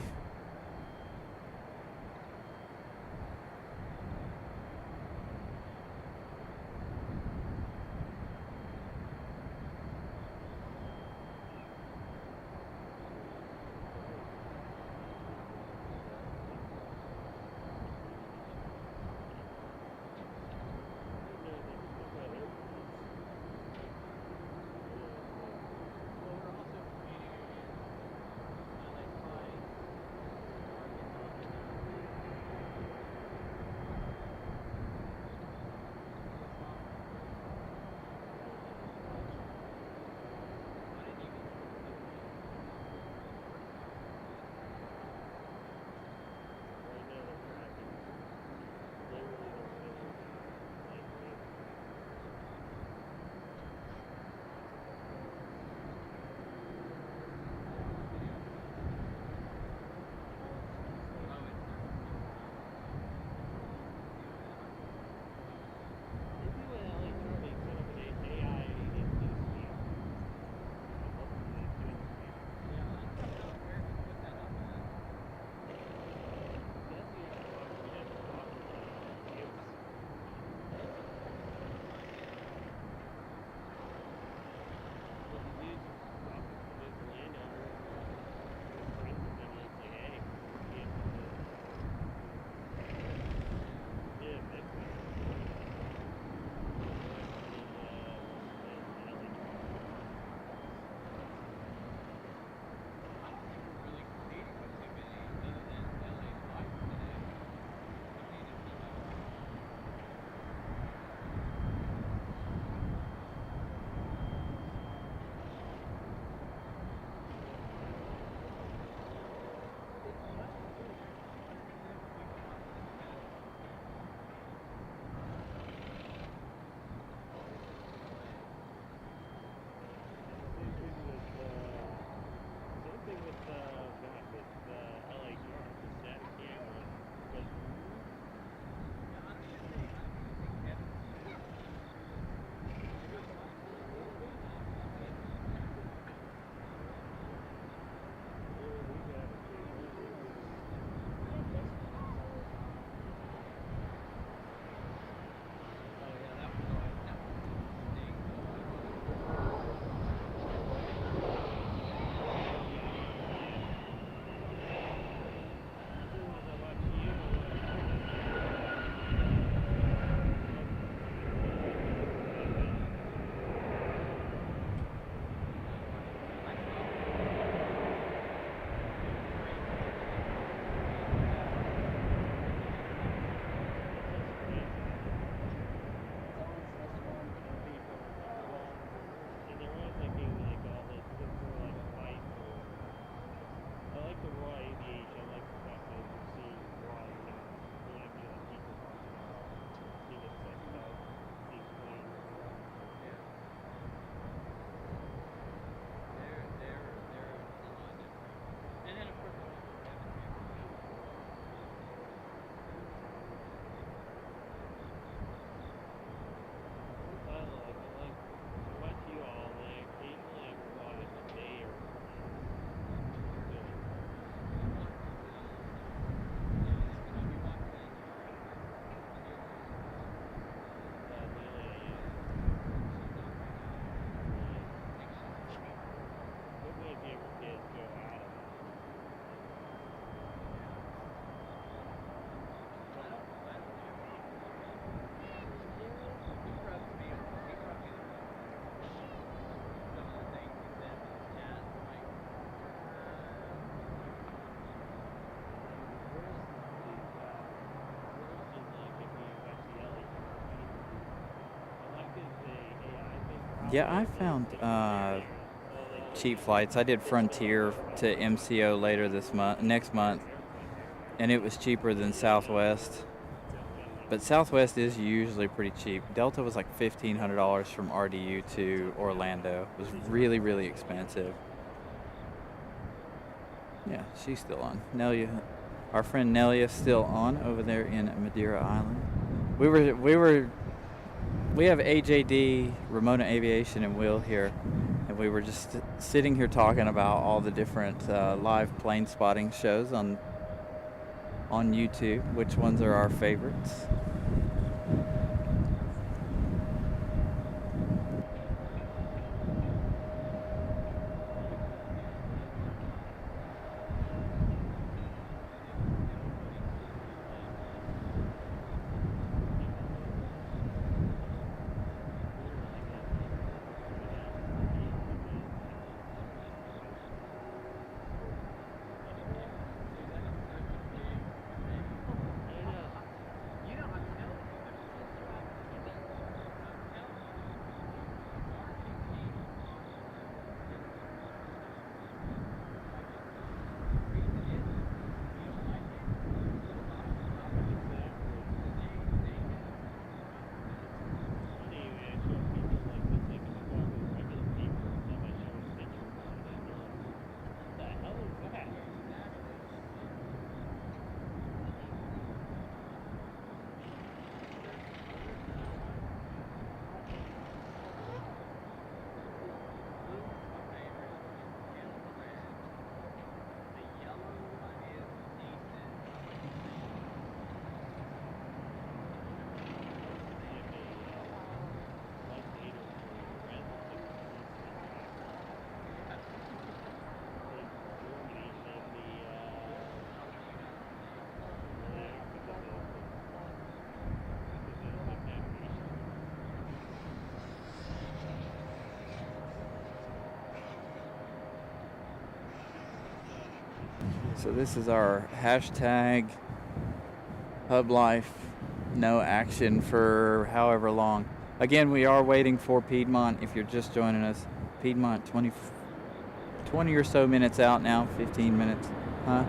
Yeah, I found cheap flights. I did Frontier to MCO later this month, next month, and it was cheaper than Southwest. But Southwest is usually pretty cheap. Delta was like $1,500 from RDU to Orlando. It was really, really expensive. Yeah, she's still on. Nelia, our friend Nelia's still on over there in Madeira Island. We have AJD, Ramona Aviation, and Will here, and we were just sitting here talking about all the different live plane spotting shows on YouTube. Which ones are our favorites? So this is our hashtag hub life, no action for however long. Again, we are waiting for Piedmont. If you're just joining us, Piedmont 20 or so minutes out now, 15 minutes, huh?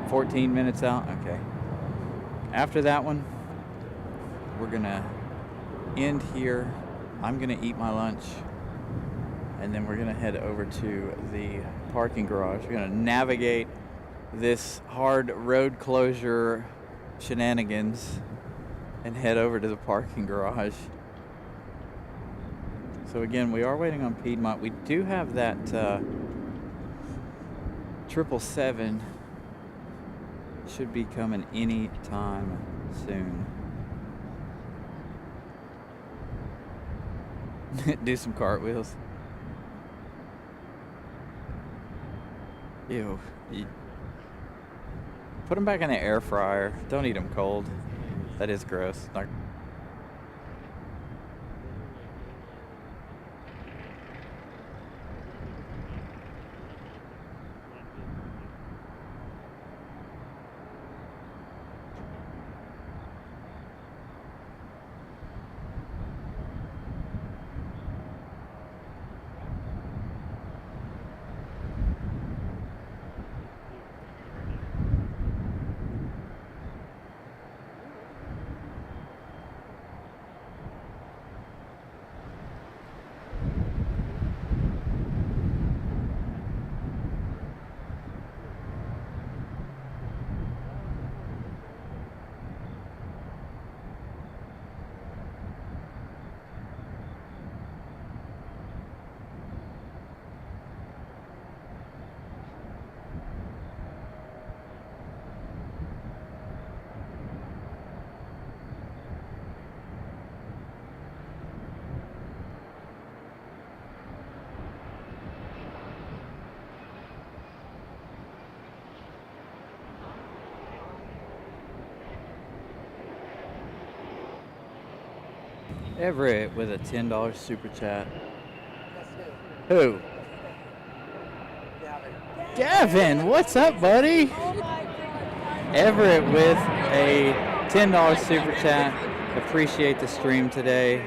14 minutes out, okay. After that one, we're gonna end here. I'm gonna eat my lunch, and then we're gonna head over to the parking garage. We're gonna navigate this hard road closure shenanigans and head over to the parking garage. So again, we are waiting on Piedmont. We do have that 777 should be coming any time soon. Do some cartwheels. Ew. Put them back in the air fryer. Don't eat them cold. That is gross. Everett with a $10 super chat. Who? Gavin, what's up, buddy? Everett with a $10 super chat. Appreciate the stream today.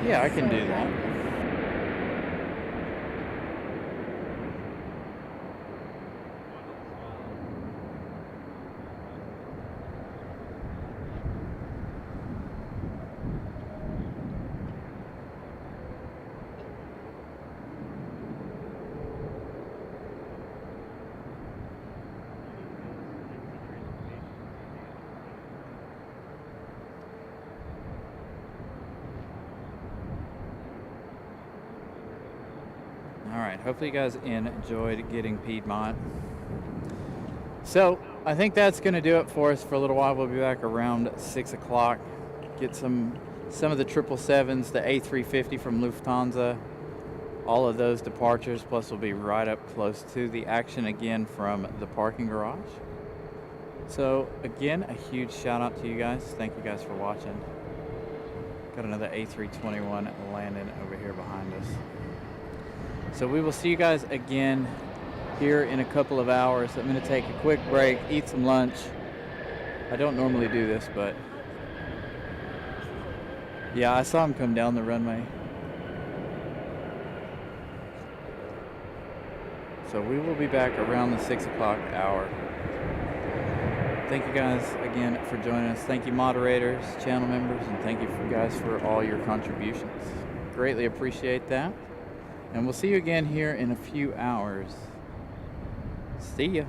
Yeah, I can do that. Alright, hopefully you guys enjoyed getting Piedmont. So, I think that's going to do it for us for a little while. We'll be back around 6 o'clock. Get some of the 777s, the A350 from Lufthansa, all of those departures, plus we'll be right up close to the action again from the parking garage. So, again, a huge shout out to you guys. Thank you guys for watching. Got another A321 landing over here behind us. So we will see you guys again here in a couple of hours. I'm going to take a quick break, eat some lunch. I don't normally do this, but yeah, I saw him come down the runway. So we will be back around the 6 o'clock hour. Thank you guys again for joining us. Thank you moderators, channel members, and thank you guys for all your contributions. Greatly appreciate that. And we'll see you again here in a few hours. See ya.